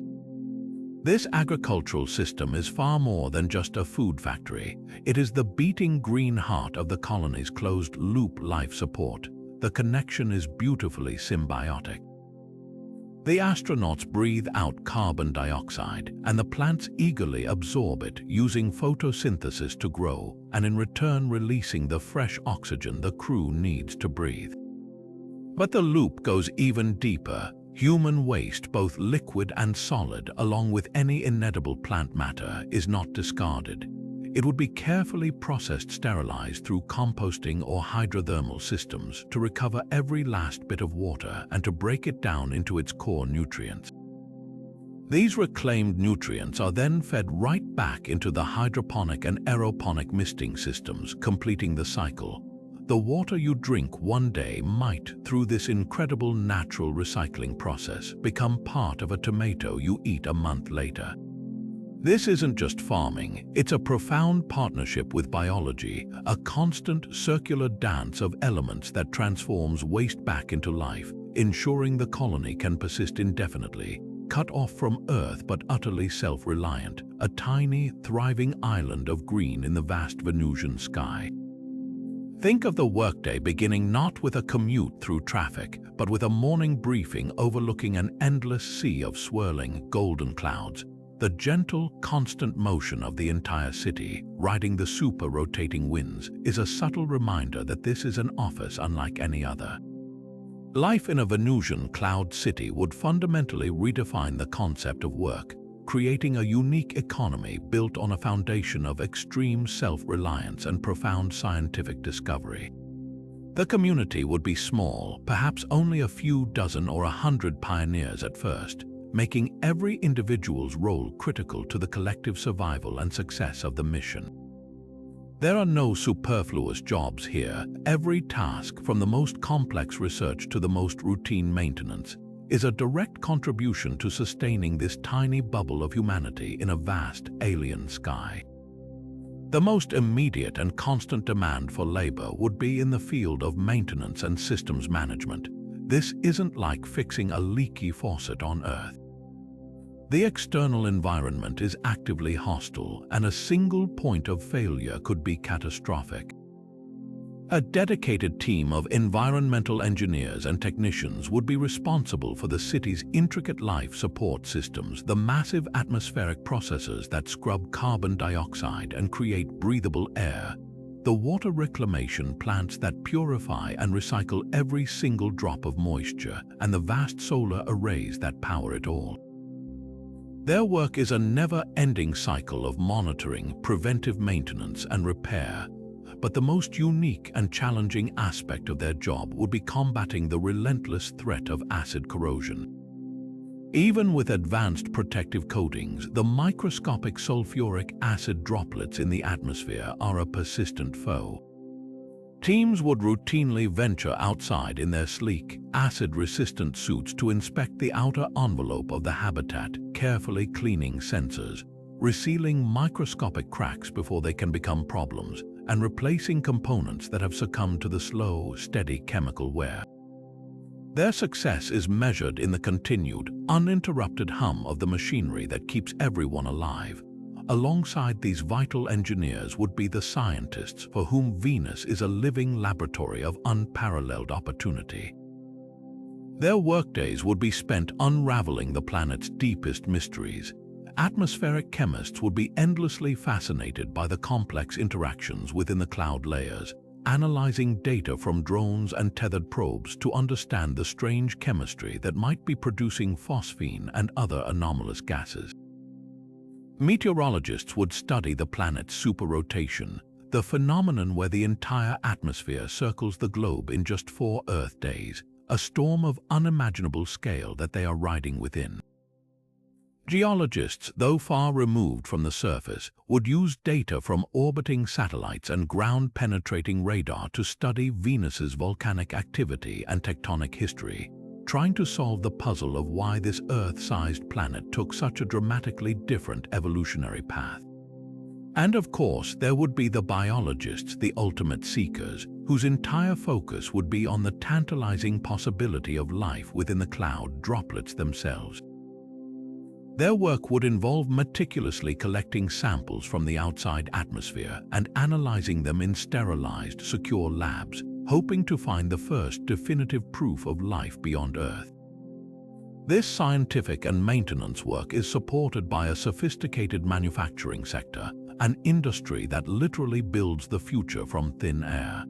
[SPEAKER 1] This agricultural system is far more than just a food factory. It is the beating green heart of the colony's closed-loop life support. The connection is beautifully symbiotic. The astronauts breathe out carbon dioxide, and the plants eagerly absorb it, using photosynthesis to grow, and in return releasing the fresh oxygen the crew needs to breathe. But the loop goes even deeper. Human waste, both liquid and solid, along with any inedible plant matter, is not discarded. It would be carefully processed, sterilized through composting or hydrothermal systems to recover every last bit of water and to break it down into its core nutrients. These reclaimed nutrients are then fed right back into the hydroponic and aeroponic misting systems, completing the cycle. The water you drink one day might, through this incredible natural recycling process, become part of a tomato you eat a month later. This isn't just farming, it's a profound partnership with biology, a constant circular dance of elements that transforms waste back into life, ensuring the colony can persist indefinitely, cut off from Earth but utterly self-reliant, a tiny, thriving island of green in the vast Venusian sky. Think of the workday beginning not with a commute through traffic, but with a morning briefing overlooking an endless sea of swirling, golden clouds. The gentle, constant motion of the entire city, riding the super-rotating winds, is a subtle reminder that this is an office unlike any other. Life in a Venusian cloud city would fundamentally redefine the concept of work, creating a unique economy built on a foundation of extreme self-reliance and profound scientific discovery. The community would be small, perhaps only a few dozen or 100 pioneers at first, making every individual's role critical to the collective survival and success of the mission. There are no superfluous jobs here. Every task, from the most complex research to the most routine maintenance, is a direct contribution to sustaining this tiny bubble of humanity in a vast alien sky. The most immediate and constant demand for labor would be in the field of maintenance and systems management. This isn't like fixing a leaky faucet on Earth. The external environment is actively hostile, and a single point of failure could be catastrophic. A dedicated team of environmental engineers and technicians would be responsible for the city's intricate life support systems, the massive atmospheric processes that scrub carbon dioxide and create breathable air, the water reclamation plants that purify and recycle every single drop of moisture, and the vast solar arrays that power it all. Their work is a never-ending cycle of monitoring, preventive maintenance, and repair, but the most unique and challenging aspect of their job would be combating the relentless threat of acid corrosion. Even with advanced protective coatings, the microscopic sulfuric acid droplets in the atmosphere are a persistent foe. Teams would routinely venture outside in their sleek, acid-resistant suits to inspect the outer envelope of the habitat, carefully cleaning sensors, resealing microscopic cracks before they can become problems, and replacing components that have succumbed to the slow, steady chemical wear. Their success is measured in the continued, uninterrupted hum of the machinery that keeps everyone alive. Alongside these vital engineers would be the scientists for whom Venus is a living laboratory of unparalleled opportunity. Their workdays would be spent unraveling the planet's deepest mysteries. Atmospheric chemists would be endlessly fascinated by the complex interactions within the cloud layers, analyzing data from drones and tethered probes to understand the strange chemistry that might be producing phosphine and other anomalous gases. Meteorologists would study the planet's superrotation, the phenomenon where the entire atmosphere circles the globe in just 4 Earth days, a storm of unimaginable scale that they are riding within. Geologists, though far removed from the surface, would use data from orbiting satellites and ground-penetrating radar to study Venus's volcanic activity and tectonic history, trying to solve the puzzle of why this Earth-sized planet took such a dramatically different evolutionary path. And of course, there would be the biologists, the ultimate seekers, whose entire focus would be on the tantalizing possibility of life within the cloud droplets themselves. Their work would involve meticulously collecting samples from the outside atmosphere and analyzing them in sterilized, secure labs, hoping to find the first definitive proof of life beyond Earth. This scientific and maintenance work is supported by a sophisticated manufacturing sector, an industry that literally builds the future from thin air.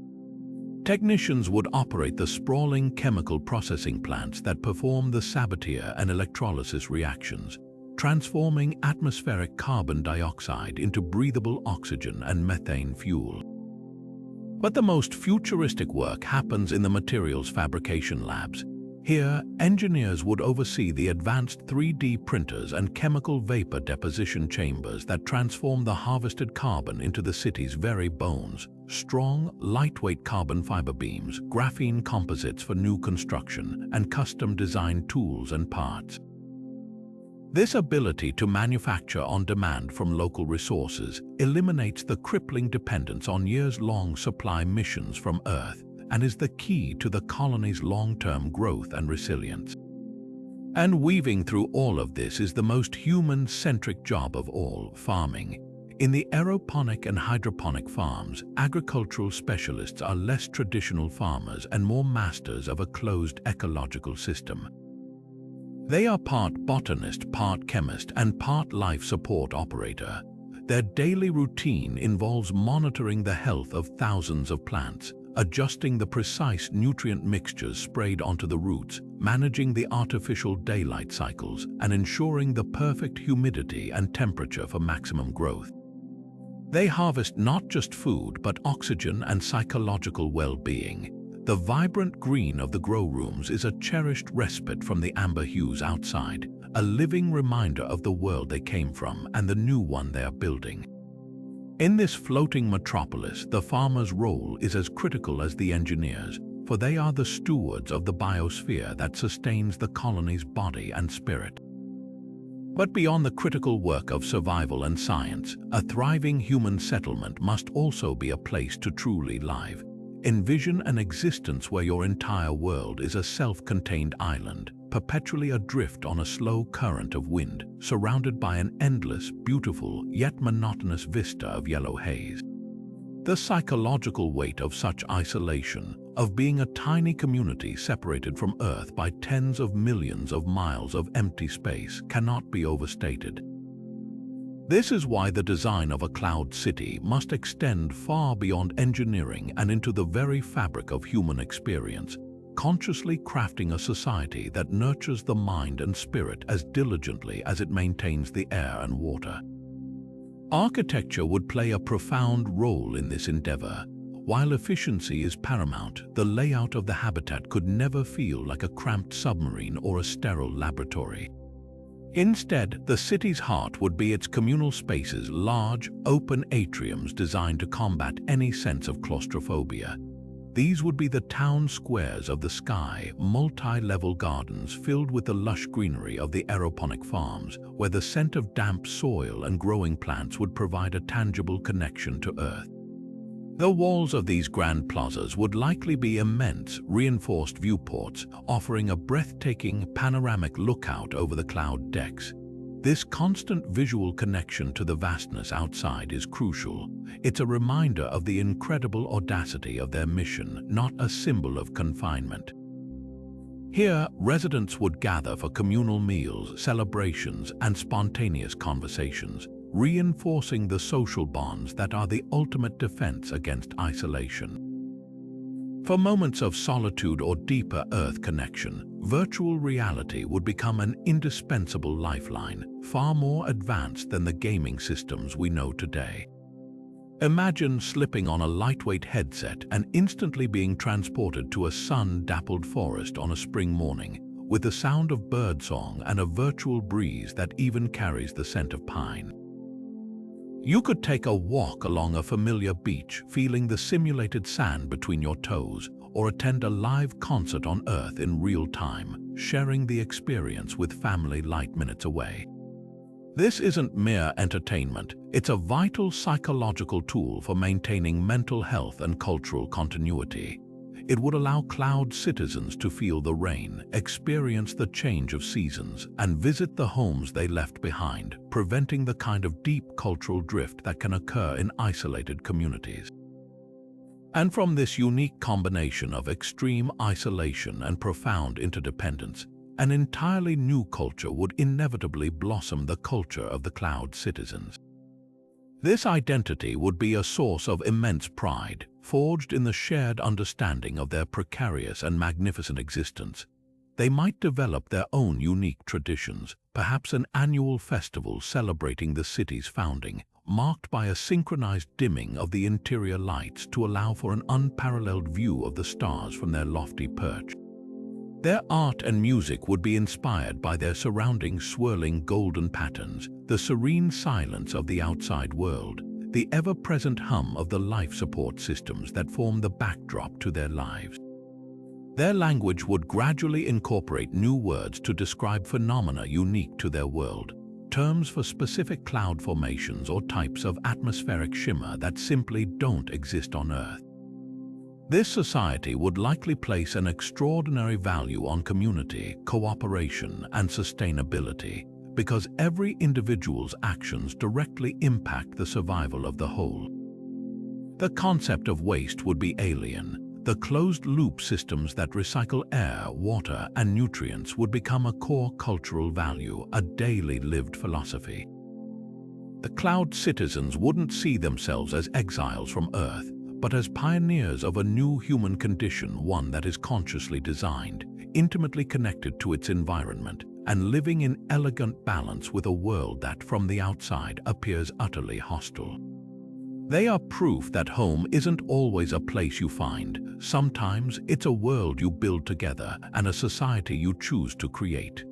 [SPEAKER 1] Technicians would operate the sprawling chemical processing plants that perform the Sabatier and electrolysis reactions, transforming atmospheric carbon dioxide into breathable oxygen and methane fuel. But the most futuristic work happens in the materials fabrication labs. Here, engineers would oversee the advanced 3D printers and chemical vapor deposition chambers that transform the harvested carbon into the city's very bones. Strong, lightweight carbon fiber beams, graphene composites for new construction, and custom-designed tools and parts. This ability to manufacture on demand from local resources eliminates the crippling dependence on years-long supply missions from Earth and is the key to the colony's long-term growth and resilience. And weaving through all of this is the most human-centric job of all, farming. In the aeroponic and hydroponic farms, agricultural specialists are less traditional farmers and more masters of a closed ecological system. They are part botanist, part chemist, and part life support operator. Their daily routine involves monitoring the health of thousands of plants, adjusting the precise nutrient mixtures sprayed onto the roots, managing the artificial daylight cycles, and ensuring the perfect humidity and temperature for maximum growth. They harvest not just food, but oxygen and psychological well-being. The vibrant green of the grow rooms is a cherished respite from the amber hues outside, a living reminder of the world they came from and the new one they are building. In this floating metropolis, the farmer's role is as critical as the engineers, for they are the stewards of the biosphere that sustains the colony's body and spirit. But beyond the critical work of survival and science, a thriving human settlement must also be a place to truly live. Envision an existence where your entire world is a self-contained island, perpetually adrift on a slow current of wind, surrounded by an endless, beautiful, yet monotonous vista of yellow haze. The psychological weight of such isolation, of being a tiny community separated from Earth by tens of millions of miles of empty space, cannot be overstated. This is why the design of a cloud city must extend far beyond engineering and into the very fabric of human experience, consciously crafting a society that nurtures the mind and spirit as diligently as it maintains the air and water. Architecture would play a profound role in this endeavor. While efficiency is paramount, the layout of the habitat could never feel like a cramped submarine or a sterile laboratory. Instead, the city's heart would be its communal spaces, large, open atriums designed to combat any sense of claustrophobia. These would be the town squares of the sky, multi-level gardens filled with the lush greenery of the aeroponic farms, where the scent of damp soil and growing plants would provide a tangible connection to Earth. The walls of these grand plazas would likely be immense, reinforced viewports, offering a breathtaking panoramic lookout over the cloud decks. This constant visual connection to the vastness outside is crucial. It's a reminder of the incredible audacity of their mission, not a symbol of confinement. Here, residents would gather for communal meals, celebrations, and spontaneous conversations, reinforcing the social bonds that are the ultimate defense against isolation. For moments of solitude or deeper Earth connection, virtual reality would become an indispensable lifeline, far more advanced than the gaming systems we know today. Imagine slipping on a lightweight headset and instantly being transported to a sun-dappled forest on a spring morning, with the sound of birdsong and a virtual breeze that even carries the scent of pine. You could take a walk along a familiar beach, feeling the simulated sand between your toes, or attend a live concert on Earth in real time, sharing the experience with family light minutes away. This isn't mere entertainment, it's a vital psychological tool for maintaining mental health and cultural continuity. It would allow cloud citizens to feel the rain, experience the change of seasons, and visit the homes they left behind, preventing the kind of deep cultural drift that can occur in isolated communities. And from this unique combination of extreme isolation and profound interdependence, an entirely new culture would inevitably blossom: the culture of the cloud citizens. This identity would be a source of immense pride, forged in the shared understanding of their precarious and magnificent existence. They might develop their own unique traditions, perhaps an annual festival celebrating the city's founding, marked by a synchronized dimming of the interior lights to allow for an unparalleled view of the stars from their lofty perch. Their art and music would be inspired by their surrounding swirling golden patterns, the serene silence of the outside world, the ever-present hum of the life support systems that form the backdrop to their lives. Their language would gradually incorporate new words to describe phenomena unique to their world, terms for specific cloud formations or types of atmospheric shimmer that simply don't exist on Earth. This society would likely place an extraordinary value on community, cooperation, and sustainability, because every individual's actions directly impact the survival of the whole. The concept of waste would be alien. The closed-loop systems that recycle air, water, and nutrients would become a core cultural value, a daily lived philosophy. The cloud citizens wouldn't see themselves as exiles from Earth, but as pioneers of a new human condition, one that is consciously designed, intimately connected to its environment, and living in elegant balance with a world that from the outside appears utterly hostile. They are proof that home isn't always a place you find. Sometimes it's a world you build together and a society you choose to create.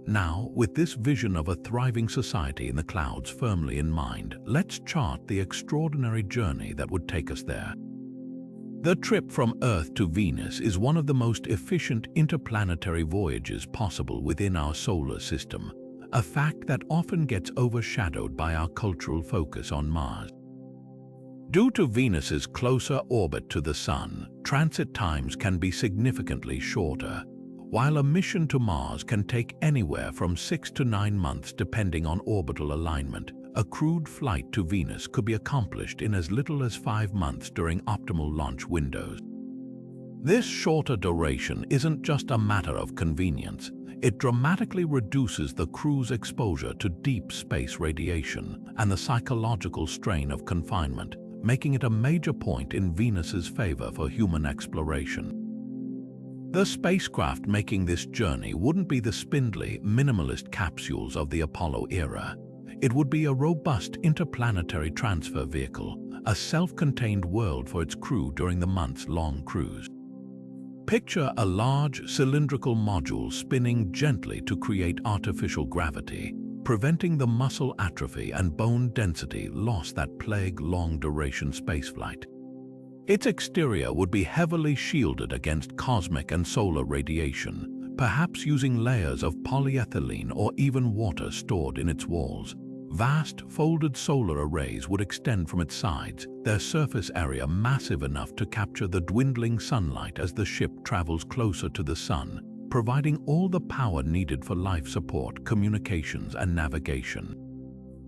[SPEAKER 1] Now, with this vision of a thriving society in the clouds firmly in mind, let's chart the extraordinary journey that would take us there. The trip from Earth to Venus is one of the most efficient interplanetary voyages possible within our solar system, a fact that often gets overshadowed by our cultural focus on Mars. Due to Venus's closer orbit to the Sun, transit times can be significantly shorter, while a mission to Mars can take anywhere from 6 to 9 months depending on orbital alignment. A crewed flight to Venus could be accomplished in as little as 5 months during optimal launch windows. This shorter duration isn't just a matter of convenience. It dramatically reduces the crew's exposure to deep space radiation and the psychological strain of confinement, making it a major point in Venus's favor for human exploration. The spacecraft making this journey wouldn't be the spindly, minimalist capsules of the Apollo era. It would be a robust interplanetary transfer vehicle, a self-contained world for its crew during the months-long cruise. Picture a large, cylindrical module spinning gently to create artificial gravity, preventing the muscle atrophy and bone density loss that plague long-duration spaceflight. Its exterior would be heavily shielded against cosmic and solar radiation, perhaps using layers of polyethylene or even water stored in its walls. Vast, folded solar arrays would extend from its sides, their surface area massive enough to capture the dwindling sunlight as the ship travels closer to the Sun, providing all the power needed for life support, communications, and navigation.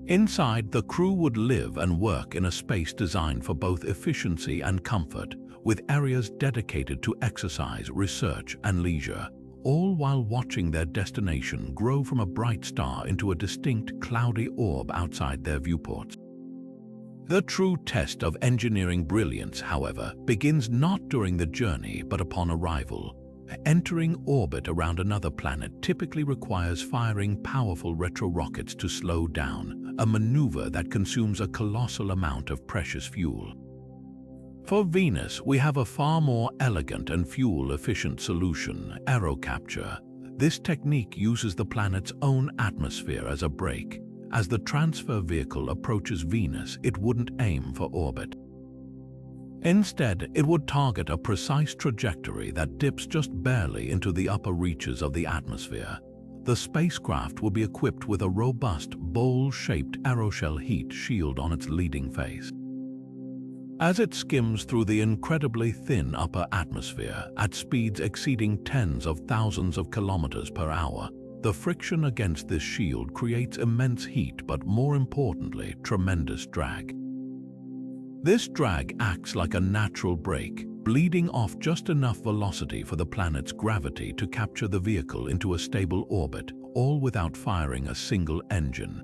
[SPEAKER 1] Inside, the crew would live and work in a space designed for both efficiency and comfort, with areas dedicated to exercise, research, and leisure, all while watching their destination grow from a bright star into a distinct cloudy orb outside their viewports. The true test of engineering brilliance, however, begins not during the journey but upon arrival. Entering orbit around another planet typically requires firing powerful retrorockets to slow down, a maneuver that consumes a colossal amount of precious fuel. For Venus, we have a far more elegant and fuel-efficient solution, aerocapture. This technique uses the planet's own atmosphere as a brake. As the transfer vehicle approaches Venus, it wouldn't aim for orbit. Instead, it would target a precise trajectory that dips just barely into the upper reaches of the atmosphere. The spacecraft would be equipped with a robust, bowl-shaped aeroshell heat shield on its leading face. As it skims through the incredibly thin upper atmosphere at speeds exceeding tens of thousands of kilometers per hour, the friction against this shield creates immense heat but, more importantly, tremendous drag. This drag acts like a natural brake, bleeding off just enough velocity for the planet's gravity to capture the vehicle into a stable orbit, all without firing a single engine.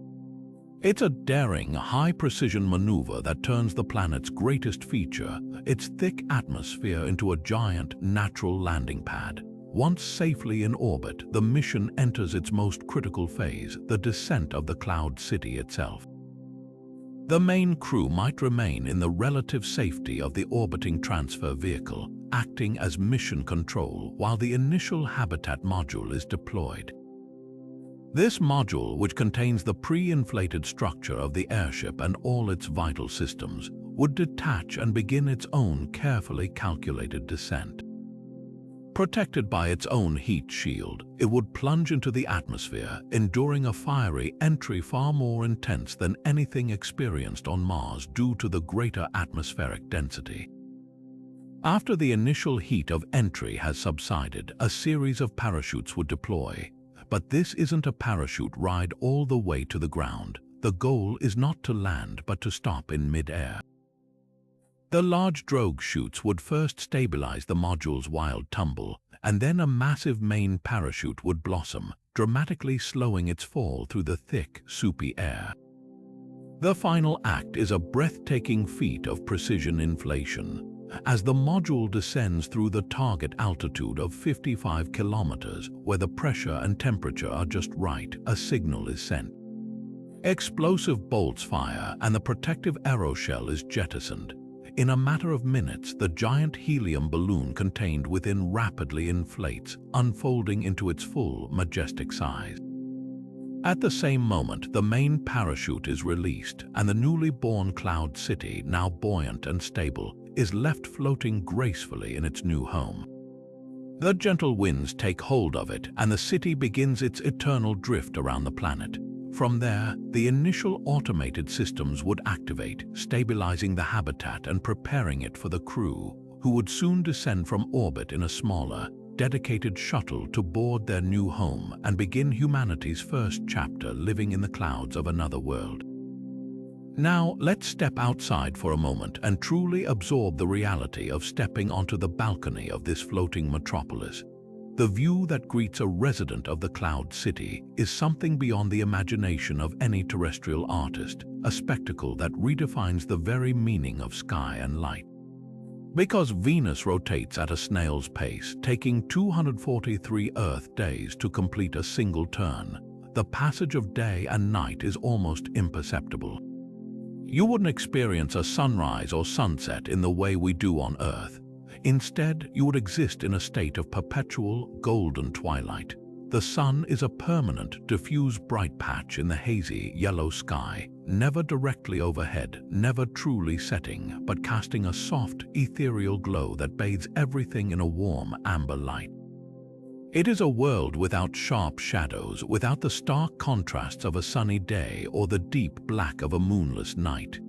[SPEAKER 1] It's a daring, high-precision maneuver that turns the planet's greatest feature, its thick atmosphere, into a giant, natural landing pad, Once safely in orbit, the mission enters its most critical phase, the descent of the cloud city itself. The main crew might remain in the relative safety of the orbiting transfer vehicle, acting as mission control while the initial habitat module is deployed. This module, which contains the pre-inflated structure of the airship and all its vital systems, would detach and begin its own carefully calculated descent. Protected by its own heat shield, it would plunge into the atmosphere, enduring a fiery entry far more intense than anything experienced on Mars due to the greater atmospheric density. After the initial heat of entry has subsided, a series of parachutes would deploy. But this isn't a parachute ride all the way to the ground. The goal is not to land but to stop in mid-air. The large drogue chutes would first stabilize the module's wild tumble, and then a massive main parachute would blossom, dramatically slowing its fall through the thick, soupy air. The final act is a breathtaking feat of precision inflation. As the module descends through the target altitude of 55 kilometers, where the pressure and temperature are just right, a signal is sent. Explosive bolts fire and the protective aeroshell is jettisoned. In a matter of minutes, the giant helium balloon contained within rapidly inflates, unfolding into its full, majestic size. At the same moment, the main parachute is released, and the newly born cloud city, now buoyant and stable, is left floating gracefully in its new home. The gentle winds take hold of it, and the city begins its eternal drift around the planet. From there, the initial automated systems would activate, stabilizing the habitat and preparing it for the crew, who would soon descend from orbit in a smaller, dedicated shuttle to board their new home and begin humanity's first chapter living in the clouds of another world. Now, let's step outside for a moment and truly absorb the reality of stepping onto the balcony of this floating metropolis. The view that greets a resident of the cloud city is something beyond the imagination of any terrestrial artist, a spectacle that redefines the very meaning of sky and light. Because Venus rotates at a snail's pace, taking 243 Earth days to complete a single turn, the passage of day and night is almost imperceptible. You wouldn't experience a sunrise or sunset in the way we do on Earth. Instead, you would exist in a state of perpetual golden twilight. The sun is a permanent, diffuse bright patch in the hazy, yellow sky, never directly overhead, never truly setting, but casting a soft, ethereal glow that bathes everything in a warm, amber light. It is a world without sharp shadows, without the stark contrasts of a sunny day or the deep black of a moonless night.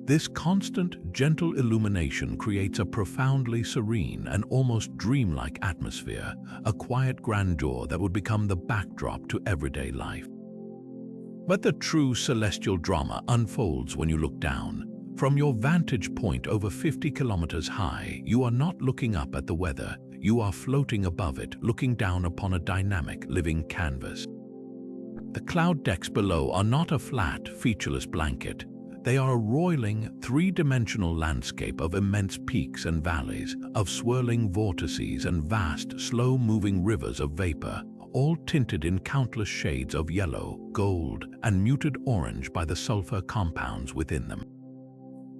[SPEAKER 1] This constant, gentle illumination creates a profoundly serene and almost dreamlike atmosphere, a quiet grandeur that would become the backdrop to everyday life. But the true celestial drama unfolds when you look down. From your vantage point over 50 kilometers high, you are not looking up at the weather, you are floating above it, looking down upon a dynamic, living canvas. The cloud decks below are not a flat, featureless blanket. They are a roiling, three-dimensional landscape of immense peaks and valleys, of swirling vortices and vast, slow-moving rivers of vapor, all tinted in countless shades of yellow, gold, and muted orange by the sulfur compounds within them.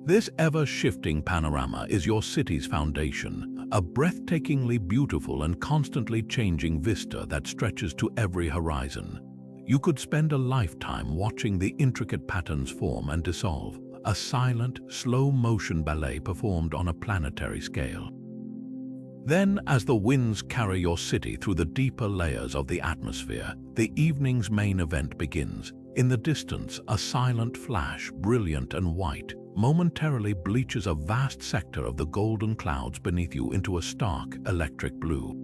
[SPEAKER 1] This ever-shifting panorama is your city's foundation, a breathtakingly beautiful and constantly changing vista that stretches to every horizon. You could spend a lifetime watching the intricate patterns form and dissolve, a silent, slow-motion ballet performed on a planetary scale. Then, as the winds carry your city through the deeper layers of the atmosphere, the evening's main event begins. In the distance, a silent flash, brilliant and white, momentarily bleaches a vast sector of the golden clouds beneath you into a stark, electric blue.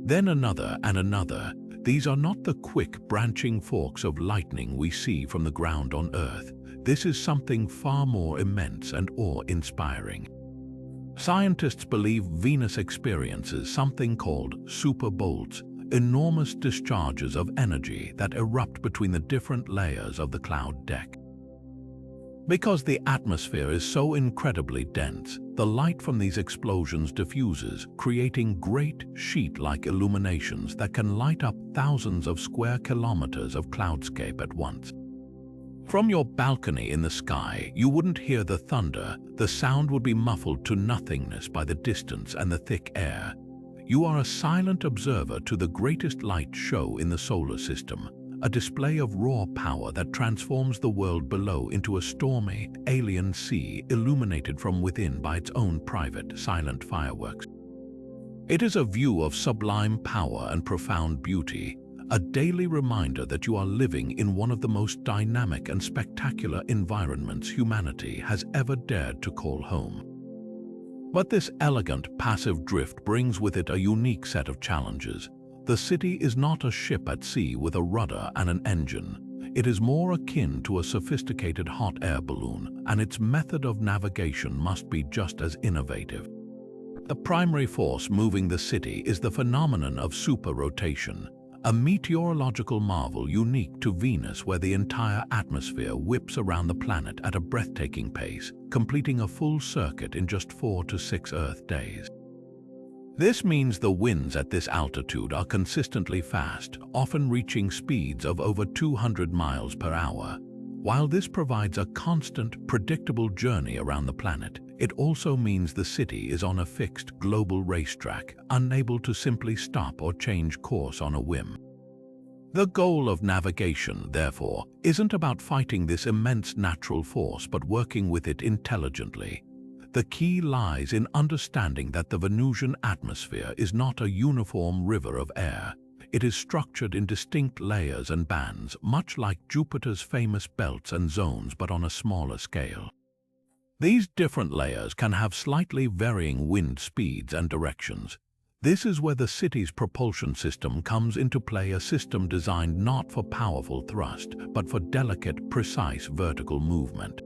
[SPEAKER 1] Then another and another. These are not the quick, branching forks of lightning we see from the ground on Earth. This is something far more immense and awe-inspiring. Scientists believe Venus experiences something called super bolts, enormous discharges of energy that erupt between the different layers of the cloud deck. Because the atmosphere is so incredibly dense, the light from these explosions diffuses, creating great sheet-like illuminations that can light up thousands of square kilometers of cloudscape at once. From your balcony in the sky, you wouldn't hear the thunder. The sound would be muffled to nothingness by the distance and the thick air. You are a silent observer to the greatest light show in the solar system, a display of raw power that transforms the world below into a stormy, alien sea illuminated from within by its own private, silent fireworks. It is a view of sublime power and profound beauty, a daily reminder that you are living in one of the most dynamic and spectacular environments humanity has ever dared to call home. But this elegant, passive drift brings with it a unique set of challenges. The city is not a ship at sea with a rudder and an engine. It is more akin to a sophisticated hot air balloon, and its method of navigation must be just as innovative. The primary force moving the city is the phenomenon of superrotation, a meteorological marvel unique to Venus where the entire atmosphere whips around the planet at a breathtaking pace, completing a full circuit in just 4 to 6 Earth days. This means the winds at this altitude are consistently fast, often reaching speeds of over 200 miles per hour. While this provides a constant, predictable journey around the planet, it also means the city is on a fixed global racetrack, unable to simply stop or change course on a whim. The goal of navigation, therefore, isn't about fighting this immense natural force but working with it intelligently. The key lies in understanding that the Venusian atmosphere is not a uniform river of air. It is structured in distinct layers and bands, much like Jupiter's famous belts and zones but on a smaller scale. These different layers can have slightly varying wind speeds and directions. This is where the city's propulsion system comes into play, a system designed not for powerful thrust, but for delicate, precise vertical movement.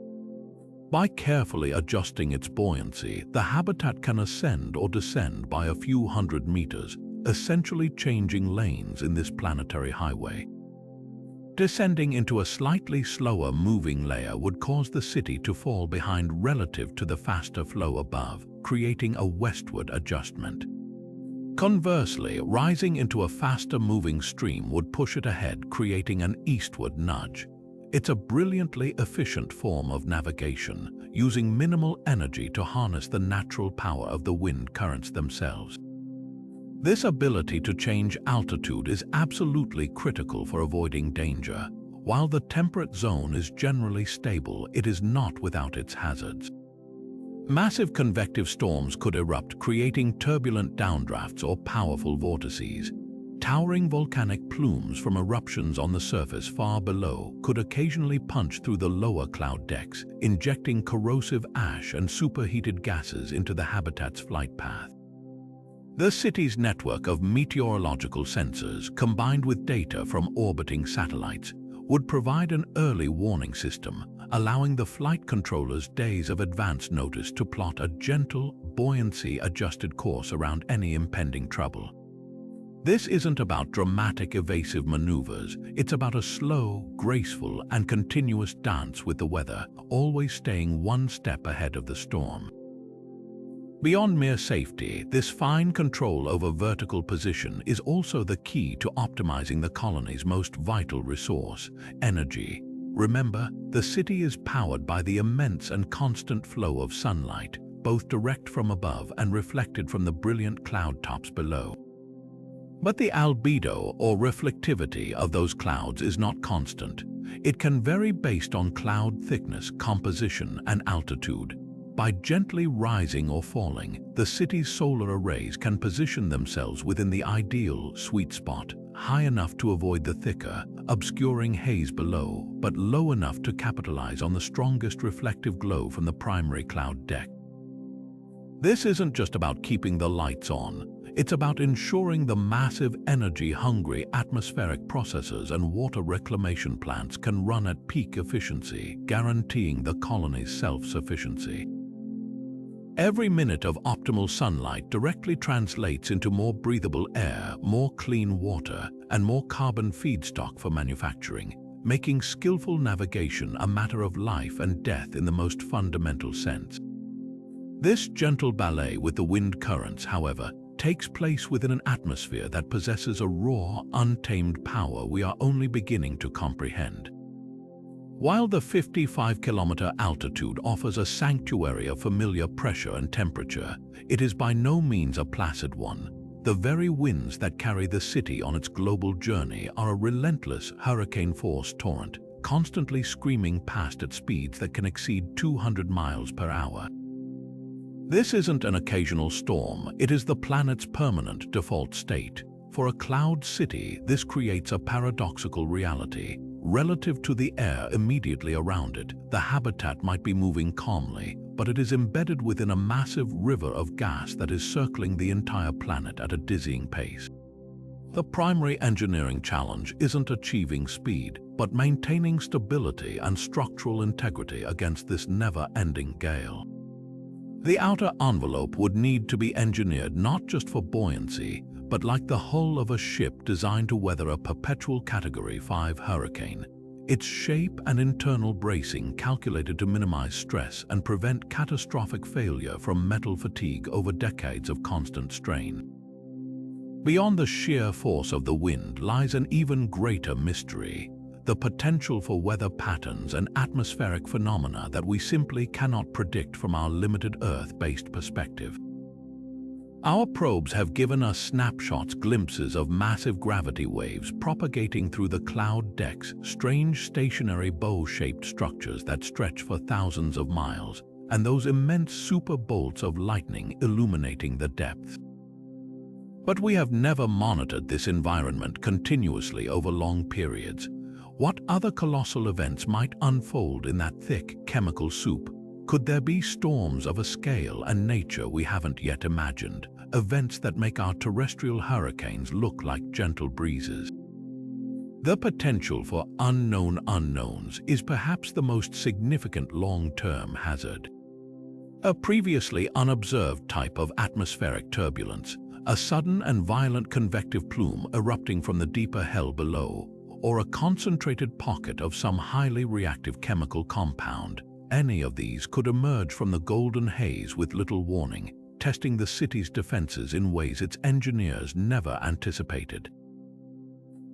[SPEAKER 1] By carefully adjusting its buoyancy, the habitat can ascend or descend by a few hundred meters, essentially changing lanes in this planetary highway. Descending into a slightly slower moving layer would cause the city to fall behind relative to the faster flow above, creating a westward adjustment. Conversely, rising into a faster moving stream would push it ahead, creating an eastward nudge. It's a brilliantly efficient form of navigation, using minimal energy to harness the natural power of the wind currents themselves. This ability to change altitude is absolutely critical for avoiding danger. While the temperate zone is generally stable, it is not without its hazards. Massive convective storms could erupt, creating turbulent downdrafts or powerful vortices. Towering volcanic plumes from eruptions on the surface far below could occasionally punch through the lower cloud decks, injecting corrosive ash and superheated gases into the habitat's flight path. The city's network of meteorological sensors, combined with data from orbiting satellites, would provide an early warning system, allowing the flight controllers days of advance notice to plot a gentle, buoyancy-adjusted course around any impending trouble. This isn't about dramatic evasive maneuvers, it's about a slow, graceful, and continuous dance with the weather, always staying one step ahead of the storm. Beyond mere safety, this fine control over vertical position is also the key to optimizing the colony's most vital resource, energy. Remember, the city is powered by the immense and constant flow of sunlight, both direct from above and reflected from the brilliant cloud tops below. But the albedo, or reflectivity, of those clouds is not constant. It can vary based on cloud thickness, composition, and altitude. By gently rising or falling, the city's solar arrays can position themselves within the ideal sweet spot, high enough to avoid the thicker, obscuring haze below, but low enough to capitalize on the strongest reflective glow from the primary cloud deck. This isn't just about keeping the lights on. It's about ensuring the massive energy-hungry atmospheric processors and water reclamation plants can run at peak efficiency, guaranteeing the colony's self-sufficiency. Every minute of optimal sunlight directly translates into more breathable air, more clean water, and more carbon feedstock for manufacturing, making skillful navigation a matter of life and death in the most fundamental sense. This gentle ballet with the wind currents, however, takes place within an atmosphere that possesses a raw, untamed power we are only beginning to comprehend. While the 55-kilometer altitude offers a sanctuary of familiar pressure and temperature, it is by no means a placid one. The very winds that carry the city on its global journey are a relentless hurricane-force torrent, constantly screaming past at speeds that can exceed 200 miles per hour. This isn't an occasional storm, it is the planet's permanent default state. For a cloud city, this creates a paradoxical reality. Relative to the air immediately around it, the habitat might be moving calmly, but it is embedded within a massive river of gas that is circling the entire planet at a dizzying pace. The primary engineering challenge isn't achieving speed, but maintaining stability and structural integrity against this never-ending gale. The outer envelope would need to be engineered not just for buoyancy, but like the hull of a ship designed to weather a perpetual Category 5 hurricane. Its shape and internal bracing calculated to minimize stress and prevent catastrophic failure from metal fatigue over decades of constant strain. Beyond the sheer force of the wind lies an even greater mystery: the potential for weather patterns and atmospheric phenomena that we simply cannot predict from our limited Earth-based perspective. Our probes have given us snapshots, glimpses of massive gravity waves propagating through the cloud decks, strange stationary bow-shaped structures that stretch for thousands of miles, and those immense super bolts of lightning illuminating the depths. But we have never monitored this environment continuously over long periods. What other colossal events might unfold in that thick chemical soup? Could there be storms of a scale and nature we haven't yet imagined, events that make our terrestrial hurricanes look like gentle breezes? The potential for unknown unknowns is perhaps the most significant long-term hazard. A previously unobserved type of atmospheric turbulence, a sudden and violent convective plume erupting from the deeper hell below, or a concentrated pocket of some highly reactive chemical compound, any of these could emerge from the golden haze with little warning, testing the city's defenses in ways its engineers never anticipated.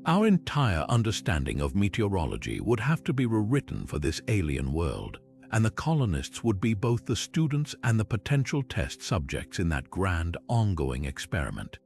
[SPEAKER 1] Our entire understanding of meteorology would have to be rewritten for this alien world, and the colonists would be both the students and the potential test subjects in that grand, ongoing experiment.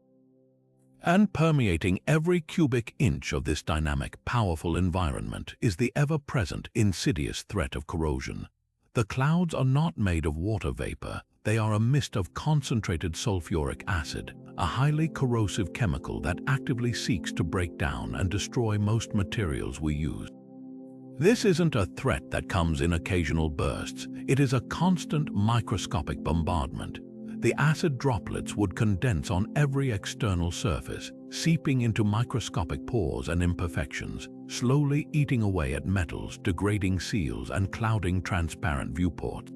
[SPEAKER 1] And permeating every cubic inch of this dynamic, powerful environment is the ever-present, insidious threat of corrosion. The clouds are not made of water vapor, they are a mist of concentrated sulfuric acid, a highly corrosive chemical that actively seeks to break down and destroy most materials we use. This isn't a threat that comes in occasional bursts, it is a constant microscopic bombardment. The acid droplets would condense on every external surface, seeping into microscopic pores and imperfections, slowly eating away at metals, degrading seals, and clouding transparent viewports.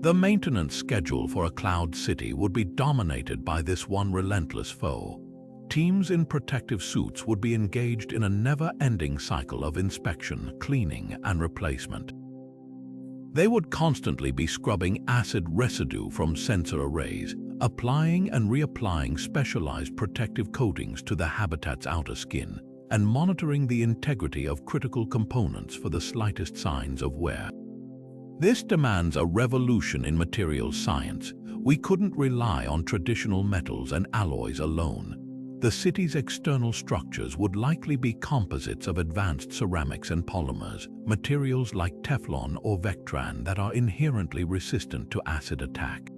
[SPEAKER 1] The maintenance schedule for a cloud city would be dominated by this one relentless foe. Teams in protective suits would be engaged in a never-ending cycle of inspection, cleaning, and replacement. They would constantly be scrubbing acid residue from sensor arrays, applying and reapplying specialized protective coatings to the habitat's outer skin, and monitoring the integrity of critical components for the slightest signs of wear. This demands a revolution in materials science. We couldn't rely on traditional metals and alloys alone. The city's external structures would likely be composites of advanced ceramics and polymers, materials like Teflon or Vectran that are inherently resistant to acid attack.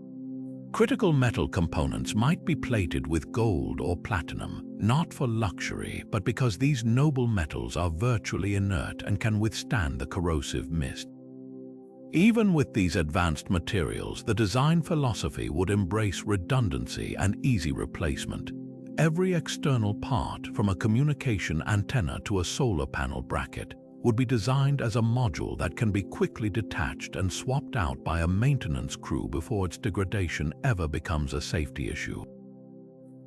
[SPEAKER 1] Critical metal components might be plated with gold or platinum, not for luxury, but because these noble metals are virtually inert and can withstand the corrosive mist. Even with these advanced materials, the design philosophy would embrace redundancy and easy replacement. Every external part, from a communication antenna to a solar panel bracket, would be designed as a module that can be quickly detached and swapped out by a maintenance crew before its degradation ever becomes a safety issue.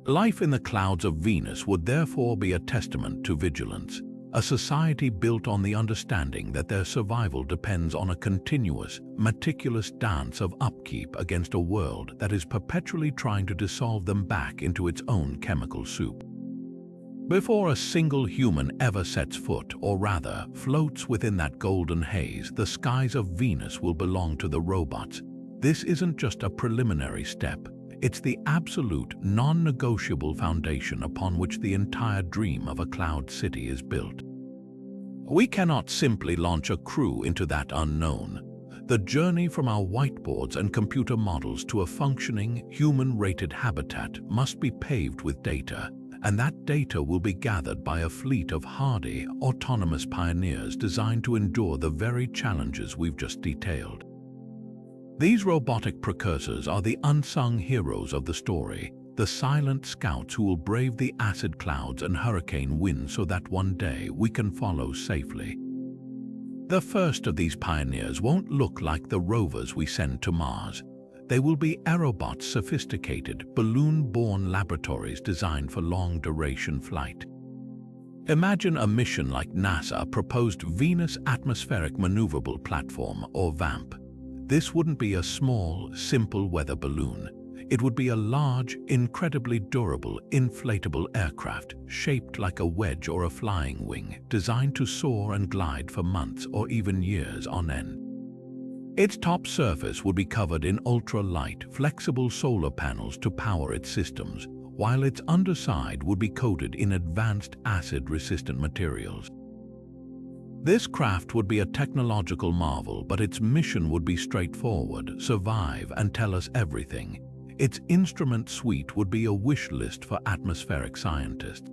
[SPEAKER 1] Life in the clouds of Venus would therefore be a testament to vigilance. a society built on the understanding that their survival depends on a continuous, meticulous dance of upkeep against a world that is perpetually trying to dissolve them back into its own chemical soup. Before a single human ever sets foot, or rather, floats within that golden haze, the skies of Venus will belong to the robots. This isn't just a preliminary step. It's the absolute, non-negotiable foundation upon which the entire dream of a cloud city is built. We cannot simply launch a crew into that unknown. The journey from our whiteboards and computer models to a functioning, human-rated habitat must be paved with data, and that data will be gathered by a fleet of hardy, autonomous pioneers designed to endure the very challenges we've just detailed. These robotic precursors are the unsung heroes of the story, the silent scouts who will brave the acid clouds and hurricane winds so that one day we can follow safely. The first of these pioneers won't look like the rovers we send to Mars. They will be aerobots, sophisticated, balloon-borne laboratories designed for long-duration flight. Imagine a mission like NASA proposed Venus Atmospheric Maneuverable Platform, or VAMP. This wouldn't be a small, simple weather balloon. It would be a large, incredibly durable, inflatable aircraft shaped like a wedge or a flying wing, designed to soar and glide for months or even years on end. Its top surface would be covered in ultra-light, flexible solar panels to power its systems, while its underside would be coated in advanced acid-resistant materials. This craft would be a technological marvel, but its mission would be straightforward: survive and tell us everything. Its instrument suite would be a wish list for atmospheric scientists.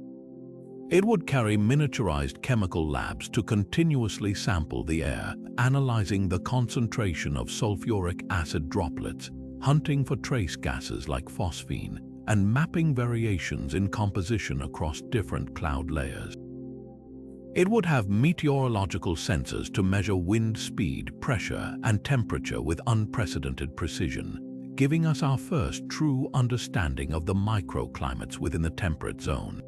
[SPEAKER 1] It would carry miniaturized chemical labs to continuously sample the air, analyzing the concentration of sulfuric acid droplets, hunting for trace gases like phosphine, and mapping variations in composition across different cloud layers. It would have meteorological sensors to measure wind speed, pressure, and temperature with unprecedented precision, giving us our first true understanding of the microclimates within the temperate zone.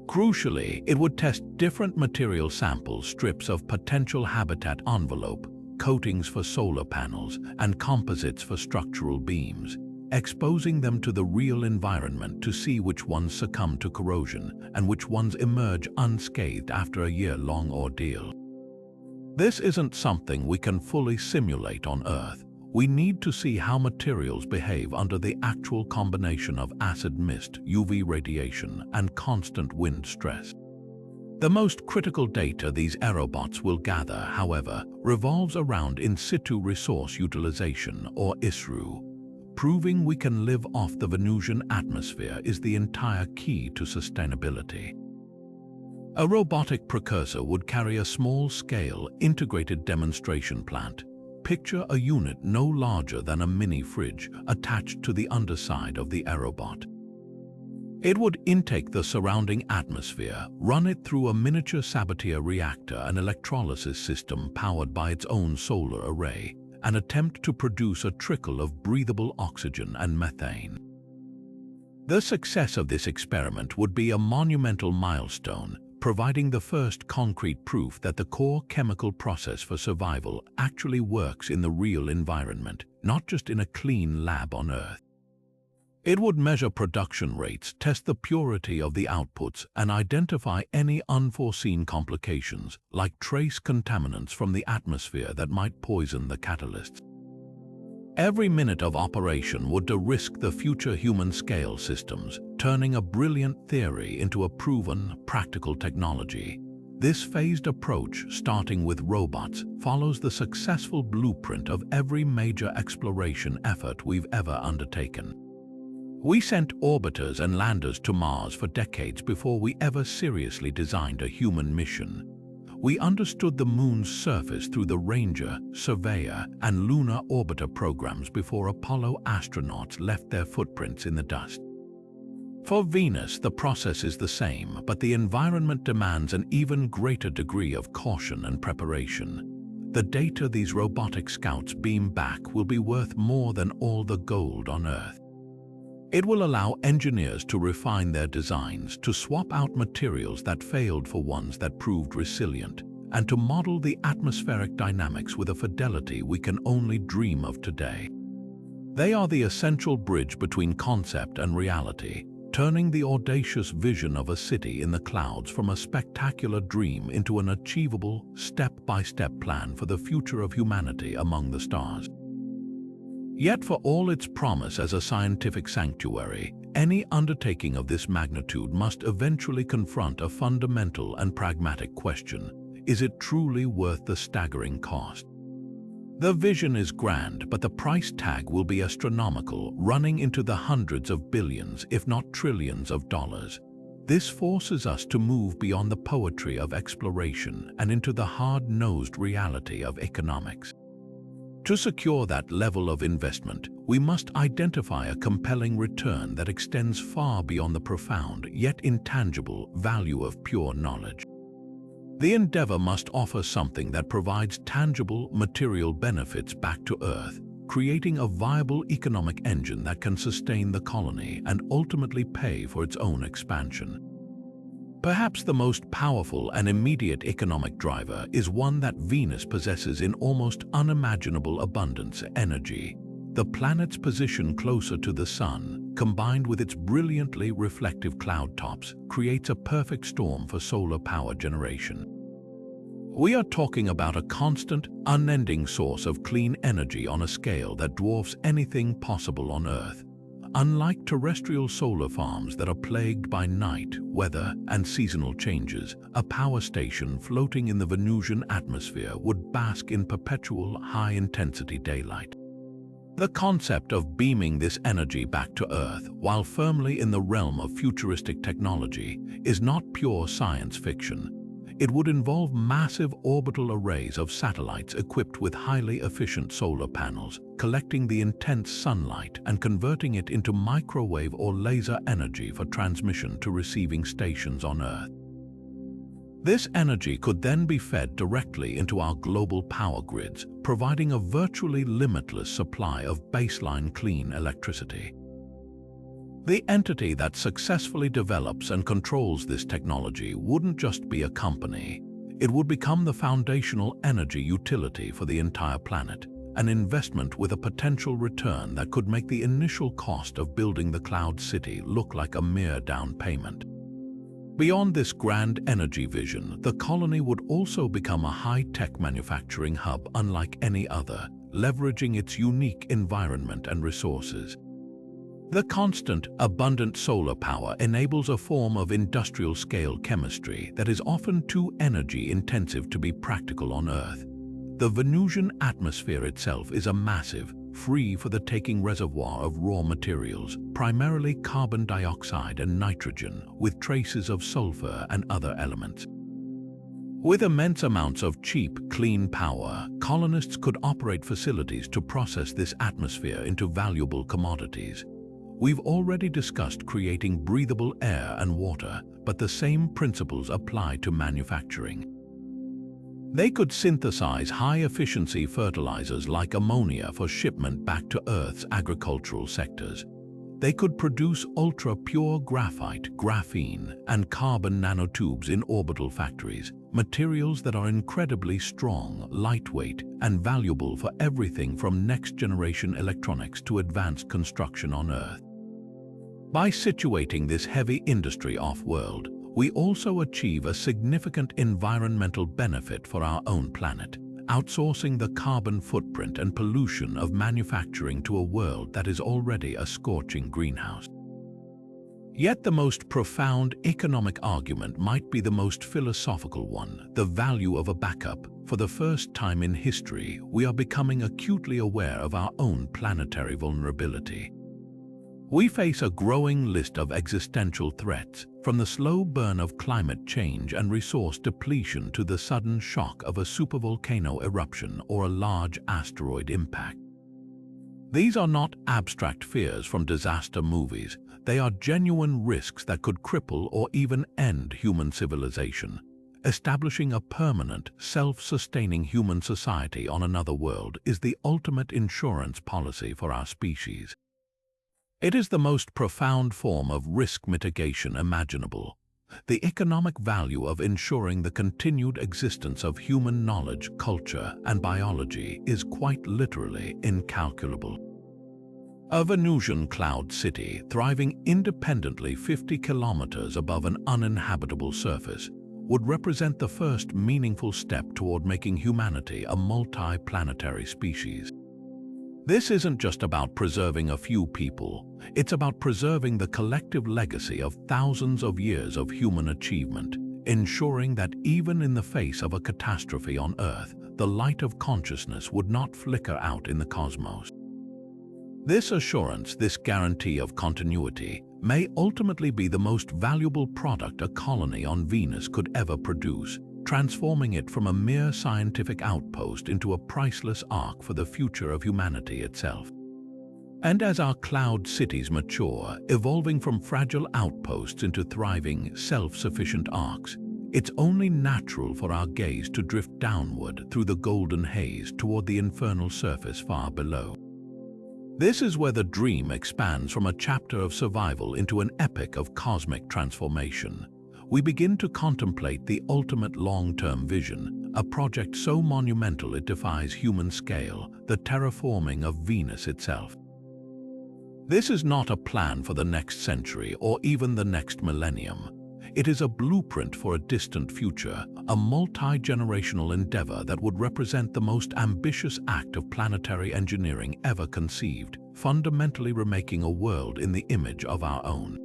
[SPEAKER 1] Crucially, it would test different material samples, strips of potential habitat envelope, coatings for solar panels, and composites for structural beams, exposing them to the real environment to see which ones succumb to corrosion and which ones emerge unscathed after a year-long ordeal. This isn't something we can fully simulate on Earth. We need to see how materials behave under the actual combination of acid mist, UV radiation, and constant wind stress. The most critical data these aerobots will gather, however, revolves around in situ resource utilization, or ISRU. Proving we can live off the Venusian atmosphere is the entire key to sustainability. A robotic precursor would carry a small-scale, integrated demonstration plant. Picture a unit no larger than a mini-fridge attached to the underside of the aerobot. It would intake the surrounding atmosphere, run it through a miniature Sabatier reactor, an electrolysis system powered by its own solar array, and attempt to produce a trickle of breathable oxygen and methane. The success of this experiment would be a monumental milestone, providing the first concrete proof that the core chemical process for survival actually works in the real environment, not just in a clean lab on Earth. It would measure production rates, test the purity of the outputs, and identify any unforeseen complications, like trace contaminants from the atmosphere that might poison the catalysts. Every minute of operation would de-risk the future human-scale systems, turning a brilliant theory into a proven, practical technology. This phased approach, starting with robots, follows the successful blueprint of every major exploration effort we've ever undertaken. We sent orbiters and landers to Mars for decades before we ever seriously designed a human mission. We understood the Moon's surface through the Ranger, Surveyor, and Lunar Orbiter programs before Apollo astronauts left their footprints in the dust. For Venus, the process is the same, but the environment demands an even greater degree of caution and preparation. The data these robotic scouts beam back will be worth more than all the gold on Earth. It will allow engineers to refine their designs, to swap out materials that failed for ones that proved resilient, and to model the atmospheric dynamics with a fidelity we can only dream of today. They are the essential bridge between concept and reality, turning the audacious vision of a city in the clouds from a spectacular dream into an achievable, step-by-step plan for the future of humanity among the stars. Yet for all its promise as a scientific sanctuary, any undertaking of this magnitude must eventually confront a fundamental and pragmatic question: is it truly worth the staggering cost? The vision is grand, but the price tag will be astronomical, running into the hundreds of billions, if not trillions of dollars. This forces us to move beyond the poetry of exploration and into the hard-nosed reality of economics. To secure that level of investment, we must identify a compelling return that extends far beyond the profound, yet intangible, value of pure knowledge. The endeavor must offer something that provides tangible, material benefits back to Earth, creating a viable economic engine that can sustain the colony and ultimately pay for its own expansion. Perhaps the most powerful and immediate economic driver is one that Venus possesses in almost unimaginable abundance: energy. The planet's position closer to the Sun, combined with its brilliantly reflective cloud tops, creates a perfect storm for solar power generation. We are talking about a constant, unending source of clean energy on a scale that dwarfs anything possible on Earth. Unlike terrestrial solar farms that are plagued by night, weather, and seasonal changes, a power station floating in the Venusian atmosphere would bask in perpetual, high-intensity daylight. The concept of beaming this energy back to Earth, while firmly in the realm of futuristic technology, is not pure science fiction. It would involve massive orbital arrays of satellites equipped with highly efficient solar panels, collecting the intense sunlight and converting it into microwave or laser energy for transmission to receiving stations on Earth. This energy could then be fed directly into our global power grids, providing a virtually limitless supply of baseline clean electricity. The entity that successfully develops and controls this technology wouldn't just be a company. It would become the foundational energy utility for the entire planet, an investment with a potential return that could make the initial cost of building the cloud city look like a mere down payment. Beyond this grand energy vision, the colony would also become a high-tech manufacturing hub unlike any other, leveraging its unique environment and resources. The constant, abundant solar power enables a form of industrial-scale chemistry that is often too energy-intensive to be practical on Earth. The Venusian atmosphere itself is a massive, free-for-the-taking reservoir of raw materials, primarily carbon dioxide and nitrogen, with traces of sulfur and other elements. With immense amounts of cheap, clean power, colonists could operate facilities to process this atmosphere into valuable commodities. We've already discussed creating breathable air and water, but the same principles apply to manufacturing. They could synthesize high-efficiency fertilizers like ammonia for shipment back to Earth's agricultural sectors. They could produce ultra-pure graphite, graphene, and carbon nanotubes in orbital factories, materials that are incredibly strong, lightweight, and valuable for everything from next-generation electronics to advanced construction on Earth. By situating this heavy industry off-world, we also achieve a significant environmental benefit for our own planet, outsourcing the carbon footprint and pollution of manufacturing to a world that is already a scorching greenhouse. Yet the most profound economic argument might be the most philosophical one: the value of a backup. For the first time in history, we are becoming acutely aware of our own planetary vulnerability. We face a growing list of existential threats, from the slow burn of climate change and resource depletion to the sudden shock of a supervolcano eruption or a large asteroid impact. These are not abstract fears from disaster movies. They are genuine risks that could cripple or even end human civilization. Establishing a permanent, self-sustaining human society on another world is the ultimate insurance policy for our species. It is the most profound form of risk mitigation imaginable. The economic value of ensuring the continued existence of human knowledge, culture, and biology is quite literally incalculable. A Venusian cloud city thriving independently 50 kilometers above an uninhabitable surface would represent the first meaningful step toward making humanity a multi-planetary species. This isn't just about preserving a few people, it's about preserving the collective legacy of thousands of years of human achievement, ensuring that even in the face of a catastrophe on Earth, the light of consciousness would not flicker out in the cosmos. This assurance, this guarantee of continuity, may ultimately be the most valuable product a colony on Venus could ever produce, transforming it from a mere scientific outpost into a priceless ark for the future of humanity itself. And as our cloud cities mature, evolving from fragile outposts into thriving, self-sufficient arks, it's only natural for our gaze to drift downward through the golden haze toward the infernal surface far below. This is where the dream expands from a chapter of survival into an epic of cosmic transformation. We begin to contemplate the ultimate long-term vision, a project so monumental it defies human scale, the terraforming of Venus itself. This is not a plan for the next century or even the next millennium. It is a blueprint for a distant future, a multi-generational endeavor that would represent the most ambitious act of planetary engineering ever conceived, fundamentally remaking a world in the image of our own.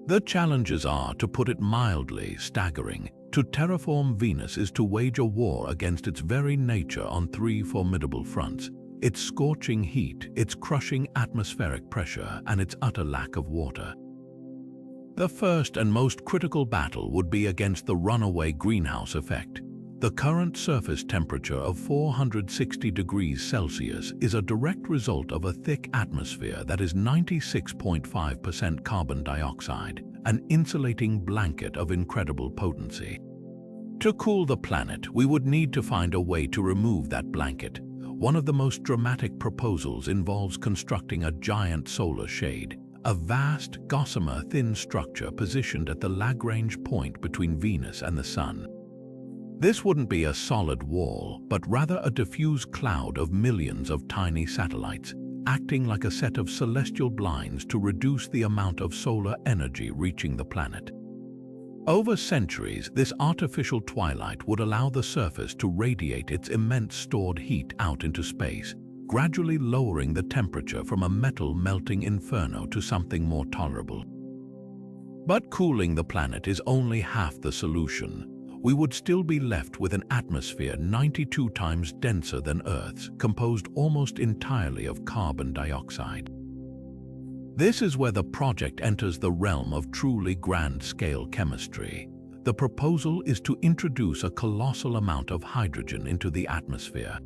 [SPEAKER 1] The challenges are, to put it mildly, staggering. To terraform Venus is to wage a war against its very nature on three formidable fronts: its scorching heat, its crushing atmospheric pressure, and its utter lack of water. The first and most critical battle would be against the runaway greenhouse effect. The current surface temperature of 460 degrees Celsius is a direct result of a thick atmosphere that is 96.5% carbon dioxide, an insulating blanket of incredible potency. To cool the planet, we would need to find a way to remove that blanket. One of the most dramatic proposals involves constructing a giant solar shade, a vast, gossamer thin structure positioned at the Lagrange point between Venus and the Sun. This wouldn't be a solid wall, but rather a diffuse cloud of millions of tiny satellites, acting like a set of celestial blinds to reduce the amount of solar energy reaching the planet. Over centuries, this artificial twilight would allow the surface to radiate its immense stored heat out into space, gradually lowering the temperature from a metal melting inferno to something more tolerable. But cooling the planet is only half the solution. We would still be left with an atmosphere 92 times denser than Earth's, composed almost entirely of carbon dioxide. This is where the project enters the realm of truly grand-scale chemistry. The proposal is to introduce a colossal amount of hydrogen into the atmosphere.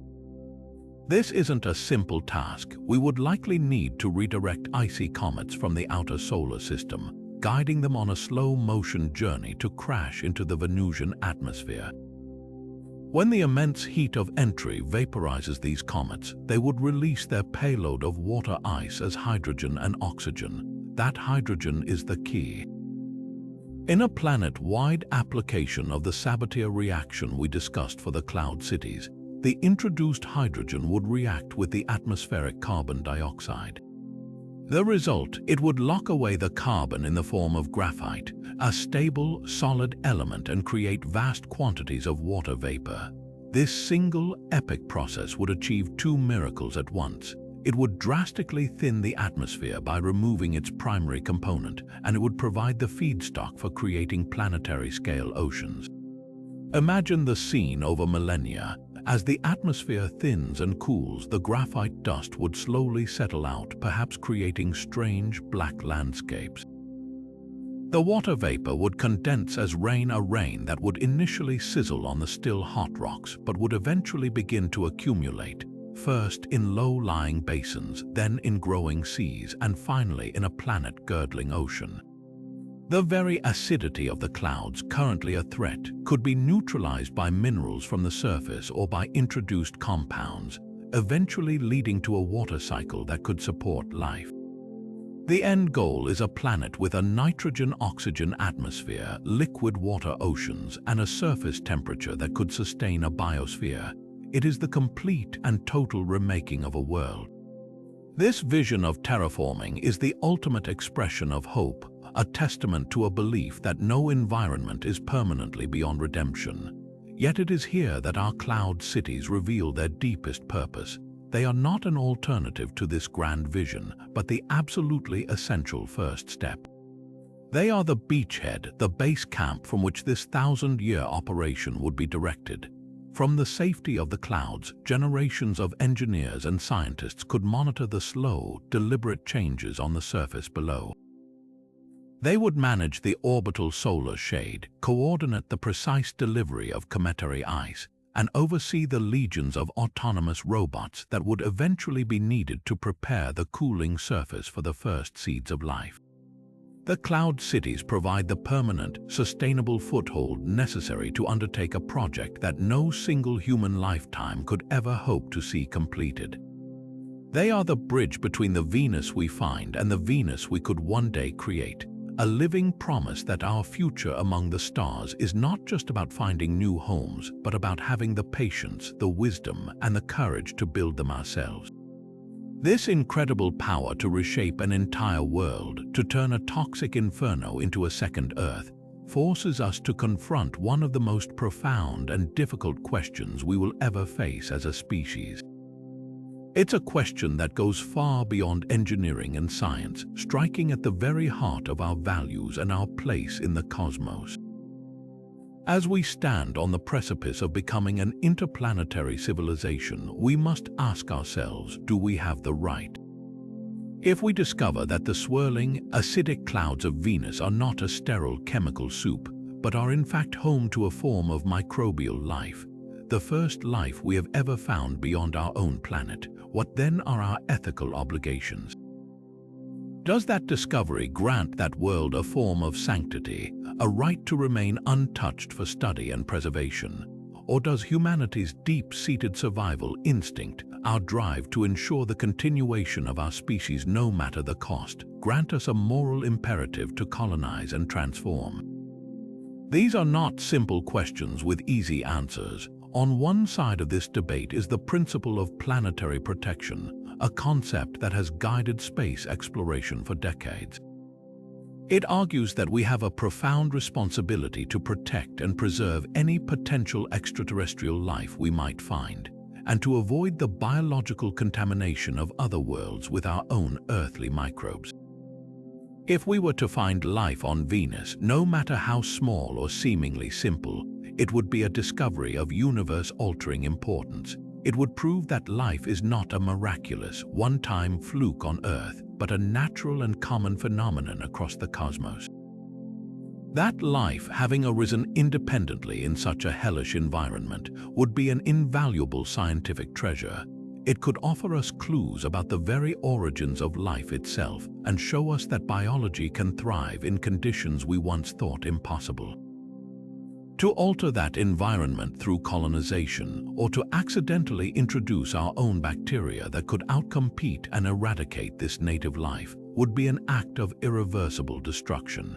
[SPEAKER 1] This isn't a simple task. We would likely need to redirect icy comets from the outer solar system, guiding them on a slow-motion journey to crash into the Venusian atmosphere. When the immense heat of entry vaporizes these comets, they would release their payload of water ice as hydrogen and oxygen. That hydrogen is the key. In a planet-wide application of the Sabatier reaction we discussed for the cloud cities, the introduced hydrogen would react with the atmospheric carbon dioxide. The result, it would lock away the carbon in the form of graphite, a stable, solid element, and create vast quantities of water vapor. This single, epic process would achieve two miracles at once. It would drastically thin the atmosphere by removing its primary component, and it would provide the feedstock for creating planetary-scale oceans. Imagine the scene over millennia. As the atmosphere thins and cools, the graphite dust would slowly settle out, perhaps creating strange black landscapes. The water vapor would condense as rain, a rain that would initially sizzle on the still hot rocks, but would eventually begin to accumulate, first in low-lying basins, then in growing seas, and finally in a planet-girdling ocean. The very acidity of the clouds, currently a threat, could be neutralized by minerals from the surface or by introduced compounds, eventually leading to a water cycle that could support life. The end goal is a planet with a nitrogen-oxygen atmosphere, liquid water oceans, and a surface temperature that could sustain a biosphere. It is the complete and total remaking of a world. This vision of terraforming is the ultimate expression of hope, a testament to a belief that no environment is permanently beyond redemption. Yet it is here that our cloud cities reveal their deepest purpose. They are not an alternative to this grand vision, but the absolutely essential first step. They are the beachhead, the base camp from which this 1,000-year operation would be directed. From the safety of the clouds, generations of engineers and scientists could monitor the slow, deliberate changes on the surface below. They would manage the orbital solar shade, coordinate the precise delivery of cometary ice, and oversee the legions of autonomous robots that would eventually be needed to prepare the cooling surface for the first seeds of life. The cloud cities provide the permanent, sustainable foothold necessary to undertake a project that no single human lifetime could ever hope to see completed. They are the bridge between the Venus we find and the Venus we could one day create, a living promise that our future among the stars is not just about finding new homes, but about having the patience, the wisdom, and the courage to build them ourselves. This incredible power to reshape an entire world, to turn a toxic inferno into a second Earth, forces us to confront one of the most profound and difficult questions we will ever face as a species. It's a question that goes far beyond engineering and science, striking at the very heart of our values and our place in the cosmos. As we stand on the precipice of becoming an interplanetary civilization, we must ask ourselves, do we have the right? If we discover that the swirling, acidic clouds of Venus are not a sterile chemical soup, but are in fact home to a form of microbial life, the first life we have ever found beyond our own planet, what then are our ethical obligations? Does that discovery grant that world a form of sanctity, a right to remain untouched for study and preservation? Or does humanity's deep-seated survival instinct, our drive to ensure the continuation of our species no matter the cost, grant us a moral imperative to colonize and transform? These are not simple questions with easy answers. On one side of this debate is the principle of planetary protection, a concept that has guided space exploration for decades. It argues that we have a profound responsibility to protect and preserve any potential extraterrestrial life we might find, and to avoid the biological contamination of other worlds with our own earthly microbes. If we were to find life on Venus, no matter how small or seemingly simple, it would be a discovery of universe-altering importance. It would prove that life is not a miraculous, one-time fluke on Earth, but a natural and common phenomenon across the cosmos. That life, having arisen independently in such a hellish environment, would be an invaluable scientific treasure. It could offer us clues about the very origins of life itself and show us that biology can thrive in conditions we once thought impossible. To alter that environment through colonization, or to accidentally introduce our own bacteria that could outcompete and eradicate this native life, would be an act of irreversible destruction.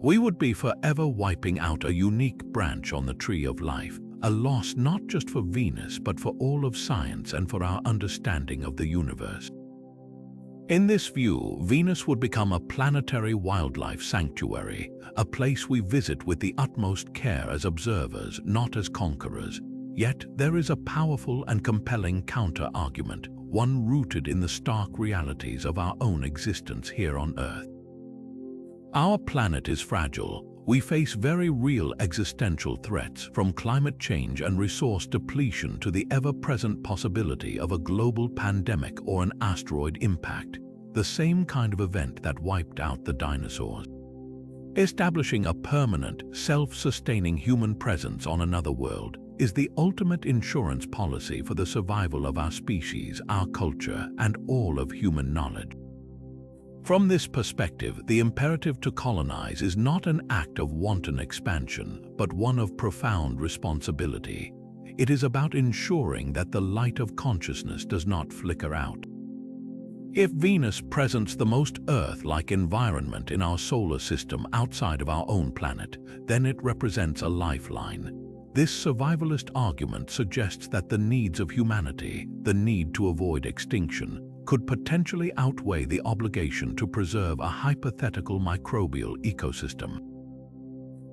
[SPEAKER 1] We would be forever wiping out a unique branch on the tree of life, a loss not just for Venus but for all of science and for our understanding of the universe. In this view, Venus would become a planetary wildlife sanctuary, a place we visit with the utmost care as observers, not as conquerors. Yet there is a powerful and compelling counter-argument, one rooted in the stark realities of our own existence here on Earth. Our planet is fragile. We face very real existential threats, from climate change and resource depletion to the ever-present possibility of a global pandemic or an asteroid impact, the same kind of event that wiped out the dinosaurs. Establishing a permanent, self-sustaining human presence on another world is the ultimate insurance policy for the survival of our species, our culture, and all of human knowledge. From this perspective, the imperative to colonize is not an act of wanton expansion, but one of profound responsibility. It is about ensuring that the light of consciousness does not flicker out. If Venus presents the most Earth-like environment in our solar system outside of our own planet, then it represents a lifeline. This survivalist argument suggests that the needs of humanity, the need to avoid extinction, could potentially outweigh the obligation to preserve a hypothetical microbial ecosystem.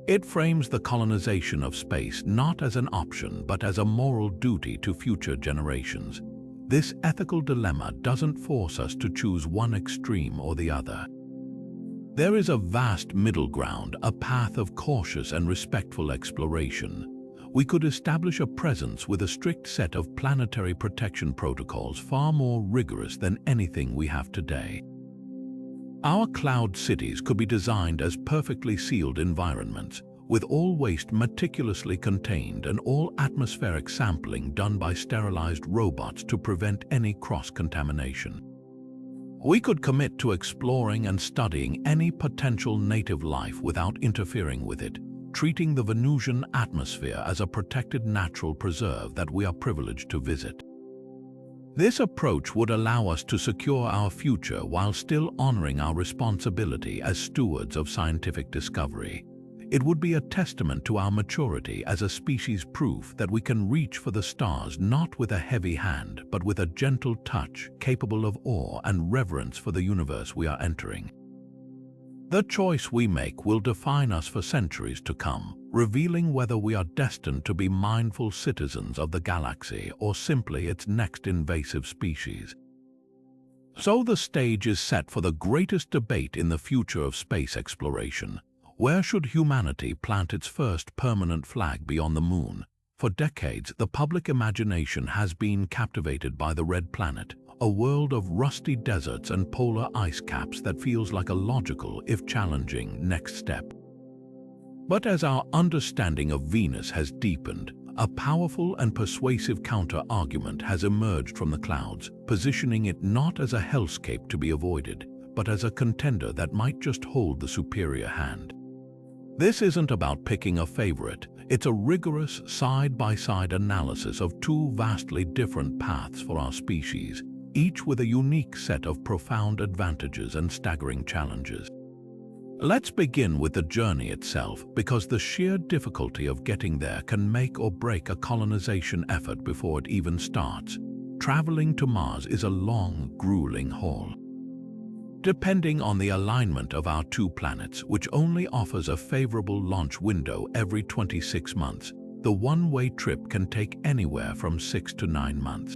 [SPEAKER 1] It frames the colonization of space not as an option but as a moral duty to future generations. This ethical dilemma doesn't force us to choose one extreme or the other. There is a vast middle ground, a path of cautious and respectful exploration. We could establish a presence with a strict set of planetary protection protocols far more rigorous than anything we have today. Our cloud cities could be designed as perfectly sealed environments, with all waste meticulously contained and all atmospheric sampling done by sterilized robots to prevent any cross-contamination. We could commit to exploring and studying any potential native life without interfering with it, treating the Venusian atmosphere as a protected natural preserve that we are privileged to visit. This approach would allow us to secure our future while still honoring our responsibility as stewards of scientific discovery. It would be a testament to our maturity as a species, proof that we can reach for the stars not with a heavy hand, but with a gentle touch capable of awe and reverence for the universe we are entering. The choice we make will define us for centuries to come, revealing whether we are destined to be mindful citizens of the galaxy or simply its next invasive species. So the stage is set for the greatest debate in the future of space exploration. Where should humanity plant its first permanent flag beyond the moon? For decades, the public imagination has been captivated by the red planet, a world of rusty deserts and polar ice caps that feels like a logical, if challenging, next step. But as our understanding of Venus has deepened, a powerful and persuasive counter-argument has emerged from the clouds, positioning it not as a hellscape to be avoided, but as a contender that might just hold the superior hand. This isn't about picking a favorite, it's a rigorous side-by-side analysis of two vastly different paths for our species, each with a unique set of profound advantages and staggering challenges. Let's begin with the journey itself, because the sheer difficulty of getting there can make or break a colonization effort before it even starts. Traveling to Mars is a long, grueling haul. Depending on the alignment of our two planets, which only offers a favorable launch window every 26 months, the one-way trip can take anywhere from 6 to 9 months.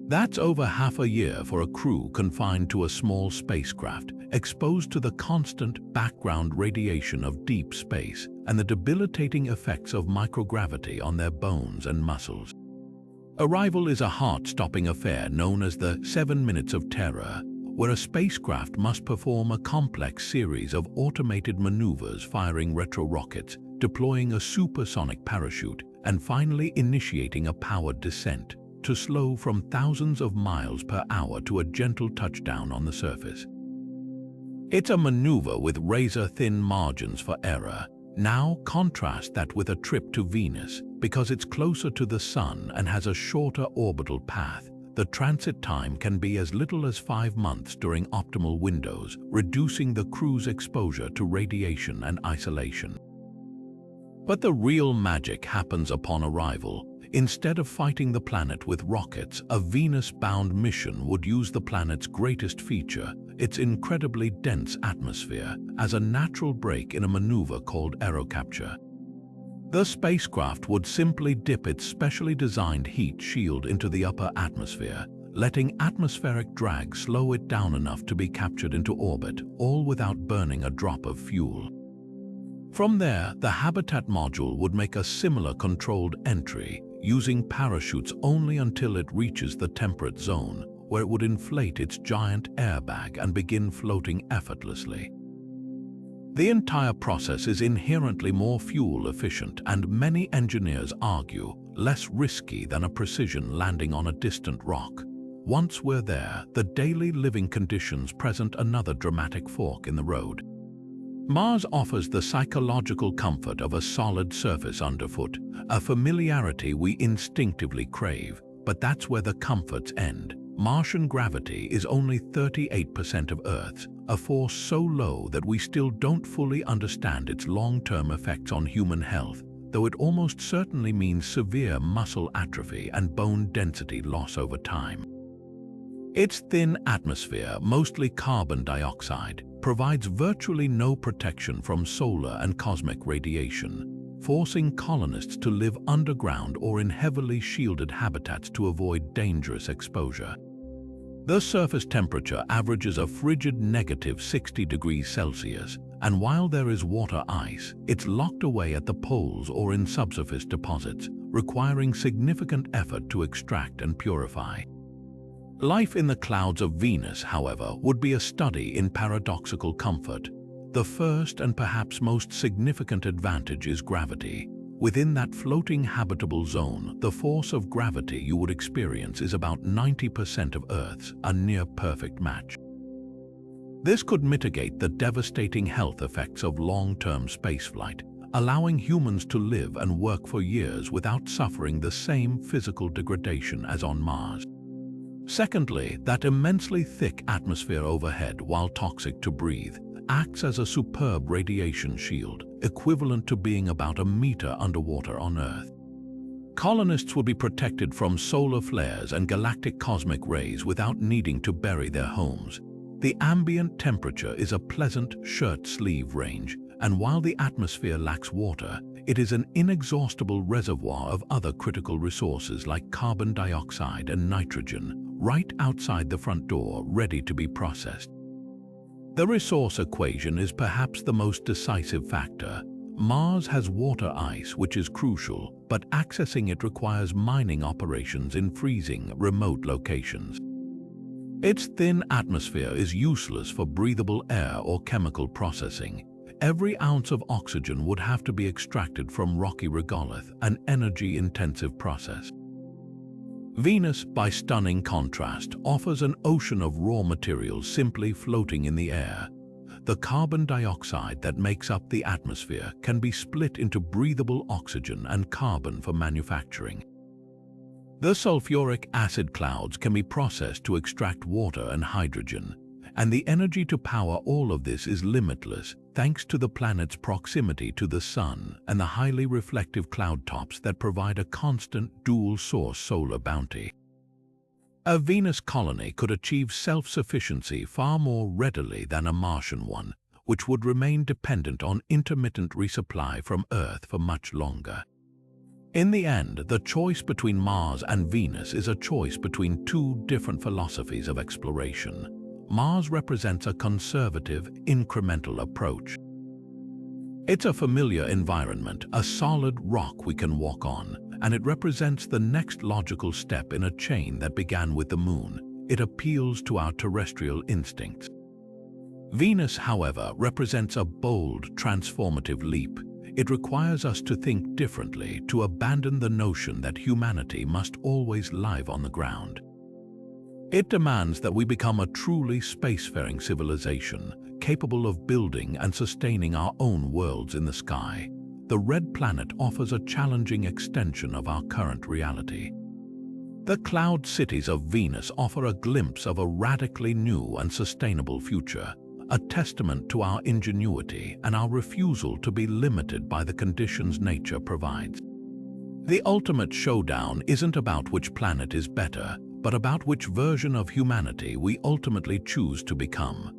[SPEAKER 1] That's over half a year for a crew confined to a small spacecraft, exposed to the constant background radiation of deep space and the debilitating effects of microgravity on their bones and muscles. Arrival is a heart-stopping affair known as the 7 minutes of terror, where a spacecraft must perform a complex series of automated maneuvers, firing retro-rockets, deploying a supersonic parachute, and finally initiating a powered descent to slow from thousands of miles per hour to a gentle touchdown on the surface. It's a maneuver with razor-thin margins for error. Now contrast that with a trip to Venus. Because it's closer to the Sun and has a shorter orbital path, the transit time can be as little as 5 months during optimal windows, reducing the crew's exposure to radiation and isolation. But the real magic happens upon arrival. Instead of fighting the planet with rockets, a Venus-bound mission would use the planet's greatest feature, its incredibly dense atmosphere, as a natural break in a maneuver called aerocapture. The spacecraft would simply dip its specially designed heat shield into the upper atmosphere, letting atmospheric drag slow it down enough to be captured into orbit, all without burning a drop of fuel. From there, the habitat module would make a similar controlled entry, using parachutes only until it reaches the temperate zone, where it would inflate its giant airbag and begin floating effortlessly. The entire process is inherently more fuel efficient and, many engineers argue, less risky than a precision landing on a distant rock. Once we're there, the daily living conditions present another dramatic fork in the road. Mars offers the psychological comfort of a solid surface underfoot, a familiarity we instinctively crave, but that's where the comforts end. Martian gravity is only 38% of Earth's, a force so low that we still don't fully understand its long-term effects on human health, though it almost certainly means severe muscle atrophy and bone density loss over time. Its thin atmosphere, mostly carbon dioxide, provides virtually no protection from solar and cosmic radiation, forcing colonists to live underground or in heavily shielded habitats to avoid dangerous exposure. The surface temperature averages a frigid -60 degrees Celsius, and while there is water ice, it's locked away at the poles or in subsurface deposits, requiring significant effort to extract and purify. Life in the clouds of Venus, however, would be a study in paradoxical comfort. The first and perhaps most significant advantage is gravity. Within that floating habitable zone, the force of gravity you would experience is about 90% of Earth's, a near-perfect match. This could mitigate the devastating health effects of long-term spaceflight, allowing humans to live and work for years without suffering the same physical degradation as on Mars. Secondly, that immensely thick atmosphere overhead, while toxic to breathe, acts as a superb radiation shield, equivalent to being about a meter underwater on Earth. Colonists would be protected from solar flares and galactic cosmic rays without needing to bury their homes. The ambient temperature is a pleasant shirt-sleeve range, and while the atmosphere lacks water, it is an inexhaustible reservoir of other critical resources like carbon dioxide and nitrogen, right outside the front door, ready to be processed. The resource equation is perhaps the most decisive factor. Mars has water ice, which is crucial, but accessing it requires mining operations in freezing, remote locations. Its thin atmosphere is useless for breathable air or chemical processing. Every ounce of oxygen would have to be extracted from rocky regolith, an energy-intensive process. Venus, by stunning contrast, offers an ocean of raw materials simply floating in the air. The carbon dioxide that makes up the atmosphere can be split into breathable oxygen and carbon for manufacturing. The sulfuric acid clouds can be processed to extract water and hydrogen, and the energy to power all of this is limitless thanks to the planet's proximity to the Sun and the highly reflective cloud tops that provide a constant dual-source solar bounty. A Venus colony could achieve self-sufficiency far more readily than a Martian one, which would remain dependent on intermittent resupply from Earth for much longer. In the end, the choice between Mars and Venus is a choice between two different philosophies of exploration. Mars represents a conservative, incremental approach. It's a familiar environment, a solid rock we can walk on, and it represents the next logical step in a chain that began with the Moon. It appeals to our terrestrial instincts. Venus, however, represents a bold, transformative leap. It requires us to think differently, to abandon the notion that humanity must always live on the ground. It demands that we become a truly spacefaring civilization, capable of building and sustaining our own worlds in the sky. The red planet offers a challenging extension of our current reality. The cloud cities of Venus offer a glimpse of a radically new and sustainable future, a testament to our ingenuity and our refusal to be limited by the conditions nature provides. The ultimate showdown isn't about which planet is better, but about which version of humanity we ultimately choose to become.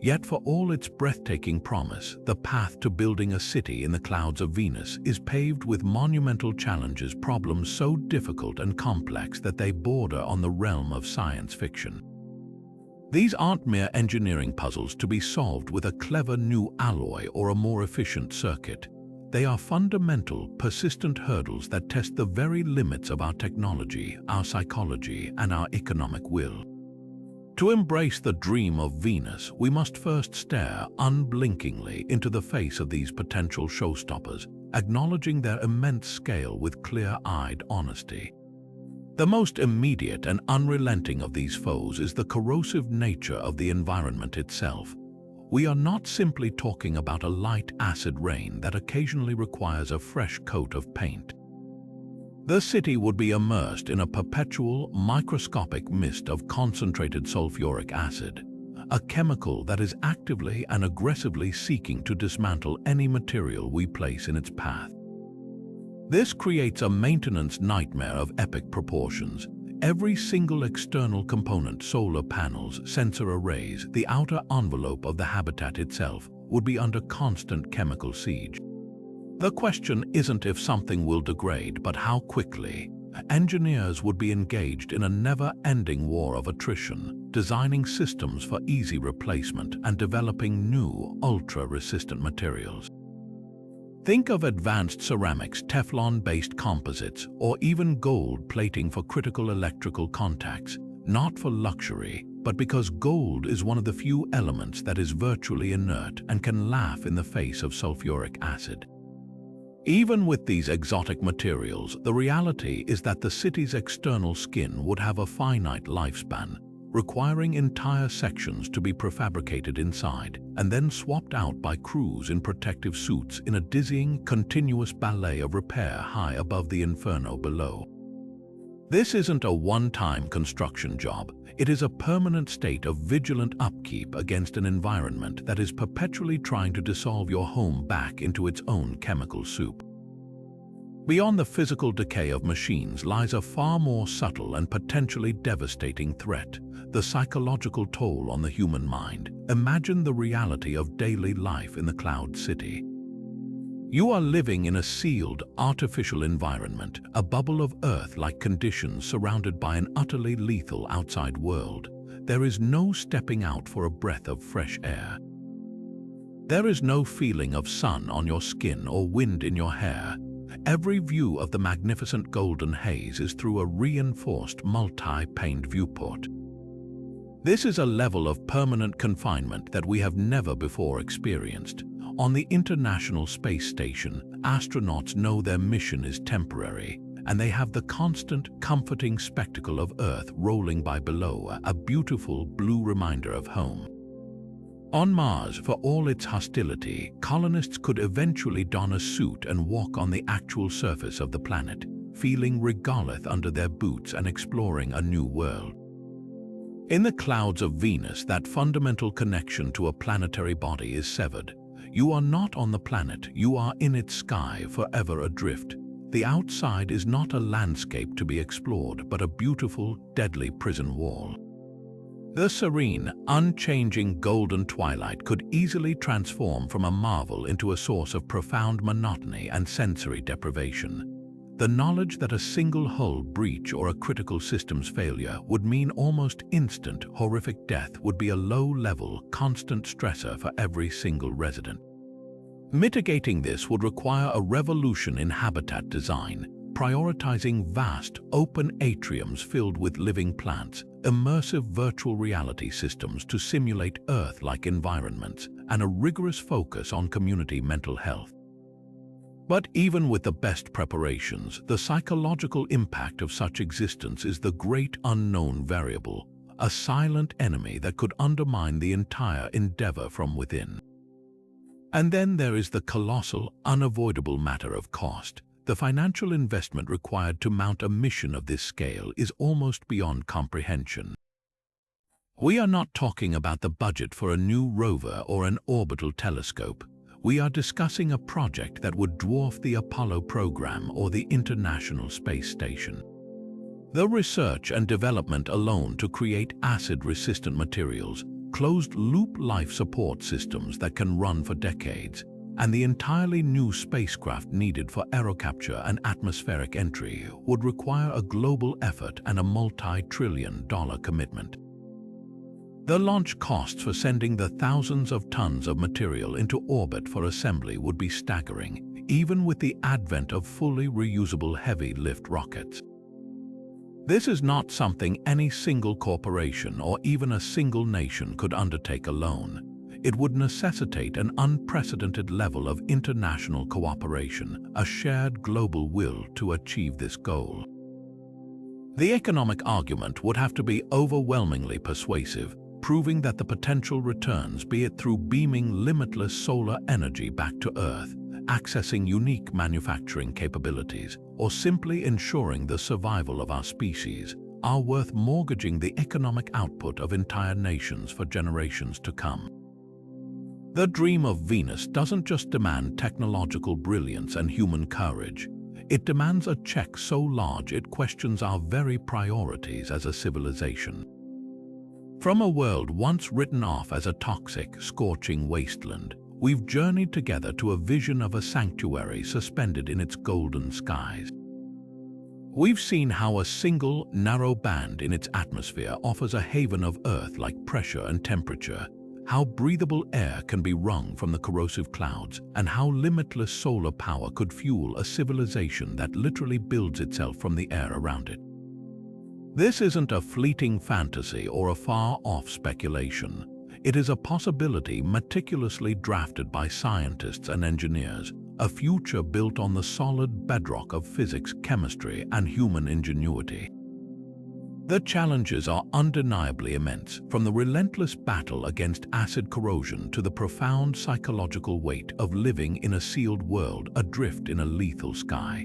[SPEAKER 1] Yet for all its breathtaking promise, the path to building a city in the clouds of Venus is paved with monumental challenges, problems so difficult and complex that they border on the realm of science fiction. These aren't mere engineering puzzles to be solved with a clever new alloy or a more efficient circuit. They are fundamental, persistent hurdles that test the very limits of our technology, our psychology, and our economic will. To embrace the dream of Venus, we must first stare unblinkingly into the face of these potential showstoppers, acknowledging their immense scale with clear-eyed honesty. The most immediate and unrelenting of these foes is the corrosive nature of the environment itself. We are not simply talking about a light acid rain that occasionally requires a fresh coat of paint. The city would be immersed in a perpetual, microscopic mist of concentrated sulfuric acid, a chemical that is actively and aggressively seeking to dismantle any material we place in its path. This creates a maintenance nightmare of epic proportions. Every single external component, solar panels, sensor arrays, the outer envelope of the habitat itself, would be under constant chemical siege. The question isn't if something will degrade, but how quickly. Engineers would be engaged in a never-ending war of attrition, designing systems for easy replacement and developing new, ultra-resistant materials. Think of advanced ceramics, Teflon-based composites, or even gold plating for critical electrical contacts, not for luxury, but because gold is one of the few elements that is virtually inert and can laugh in the face of sulfuric acid. Even with these exotic materials, the reality is that the city's external skin would have a finite lifespan, requiring entire sections to be prefabricated inside and then swapped out by crews in protective suits in a dizzying, continuous ballet of repair high above the inferno below. This isn't a one-time construction job. It is a permanent state of vigilant upkeep against an environment that is perpetually trying to dissolve your home back into its own chemical soup. Beyond the physical decay of machines lies a far more subtle and potentially devastating threat: the psychological toll on the human mind. Imagine the reality of daily life in the cloud city. You are living in a sealed, artificial environment, a bubble of Earth-like conditions surrounded by an utterly lethal outside world. There is no stepping out for a breath of fresh air. There is no feeling of sun on your skin or wind in your hair. Every view of the magnificent golden haze is through a reinforced, multi-paned viewport. This is a level of permanent confinement that we have never before experienced. On the International Space Station, astronauts know their mission is temporary, and they have the constant, comforting spectacle of Earth rolling by below, a beautiful blue reminder of home. On Mars, for all its hostility, colonists could eventually don a suit and walk on the actual surface of the planet, feeling regolith under their boots and exploring a new world. In the clouds of Venus, that fundamental connection to a planetary body is severed. You are not on the planet, you are in its sky, forever adrift. The outside is not a landscape to be explored, but a beautiful, deadly prison wall. The serene, unchanging golden twilight could easily transform from a marvel into a source of profound monotony and sensory deprivation. The knowledge that a single hull breach or a critical systems failure would mean almost instant, horrific death would be a low-level, constant stressor for every single resident. Mitigating this would require a revolution in habitat design, prioritizing vast, open atriums filled with living plants, immersive virtual reality systems to simulate Earth-like environments, and a rigorous focus on community mental health. But even with the best preparations, the psychological impact of such existence is the great unknown variable, a silent enemy that could undermine the entire endeavor from within. And then there is the colossal, unavoidable matter of cost. The financial investment required to mount a mission of this scale is almost beyond comprehension. We are not talking about the budget for a new rover or an orbital telescope. We are discussing a project that would dwarf the Apollo program or the International Space Station. The research and development alone to create acid-resistant materials, closed-loop life support systems that can run for decades, and the entirely new spacecraft needed for aerocapture and atmospheric entry would require a global effort and a multi-trillion-dollar commitment. The launch costs for sending the thousands of tons of material into orbit for assembly would be staggering, even with the advent of fully reusable heavy-lift rockets. This is not something any single corporation or even a single nation could undertake alone. It would necessitate an unprecedented level of international cooperation, a shared global will to achieve this goal. The economic argument would have to be overwhelmingly persuasive, proving that the potential returns, be it through beaming limitless solar energy back to Earth, accessing unique manufacturing capabilities, or simply ensuring the survival of our species, are worth mortgaging the economic output of entire nations for generations to come. The dream of Venus doesn't just demand technological brilliance and human courage. It demands a check so large it questions our very priorities as a civilization. From a world once written off as a toxic, scorching wasteland, we've journeyed together to a vision of a sanctuary suspended in its golden skies. We've seen how a single, narrow band in its atmosphere offers a haven of Earth-like pressure and temperature, how breathable air can be wrung from the corrosive clouds, and how limitless solar power could fuel a civilization that literally builds itself from the air around it. This isn't a fleeting fantasy or a far-off speculation. It is a possibility meticulously drafted by scientists and engineers, a future built on the solid bedrock of physics, chemistry, and human ingenuity. The challenges are undeniably immense, from the relentless battle against acid corrosion to the profound psychological weight of living in a sealed world adrift in a lethal sky.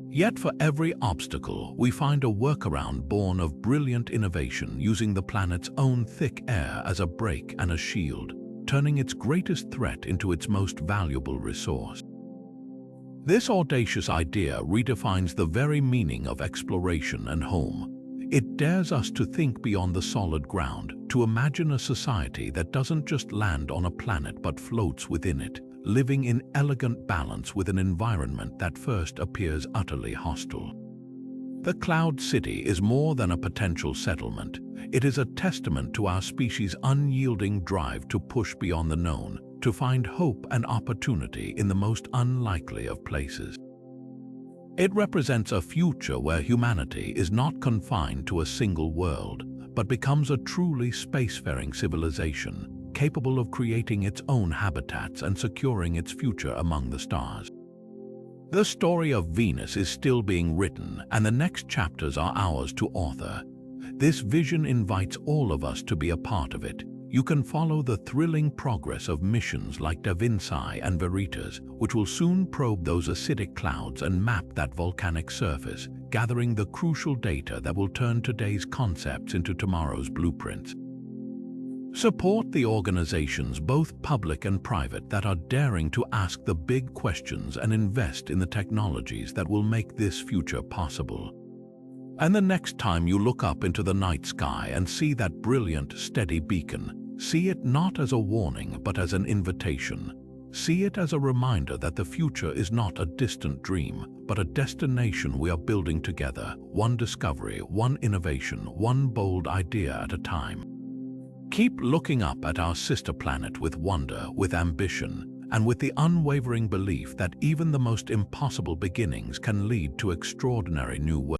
[SPEAKER 1] Yet for every obstacle, we find a workaround born of brilliant innovation, using the planet's own thick air as a brake and a shield, turning its greatest threat into its most valuable resource. This audacious idea redefines the very meaning of exploration and home. It dares us to think beyond the solid ground, to imagine a society that doesn't just land on a planet but floats within it, living in elegant balance with an environment that first appears utterly hostile. The Cloud City is more than a potential settlement. It is a testament to our species' unyielding drive to push beyond the known, to find hope and opportunity in the most unlikely of places. It represents a future where humanity is not confined to a single world, but becomes a truly spacefaring civilization, capable of creating its own habitats and securing its future among the stars. The story of Venus is still being written, and the next chapters are ours to author. This vision invites all of us to be a part of it. You can follow the thrilling progress of missions like Da Vinci and Veritas, which will soon probe those acidic clouds and map that volcanic surface, gathering the crucial data that will turn today's concepts into tomorrow's blueprints. Support the organizations, both public and private, that are daring to ask the big questions and invest in the technologies that will make this future possible. And the next time you look up into the night sky and see that brilliant, steady beacon, see it not as a warning but as an invitation. See it as a reminder that the future is not a distant dream, but a destination we are building together, one discovery, one innovation, one bold idea at a time. Keep looking up at our sister planet with wonder, with ambition, and with the unwavering belief that even the most impossible beginnings can lead to extraordinary new worlds.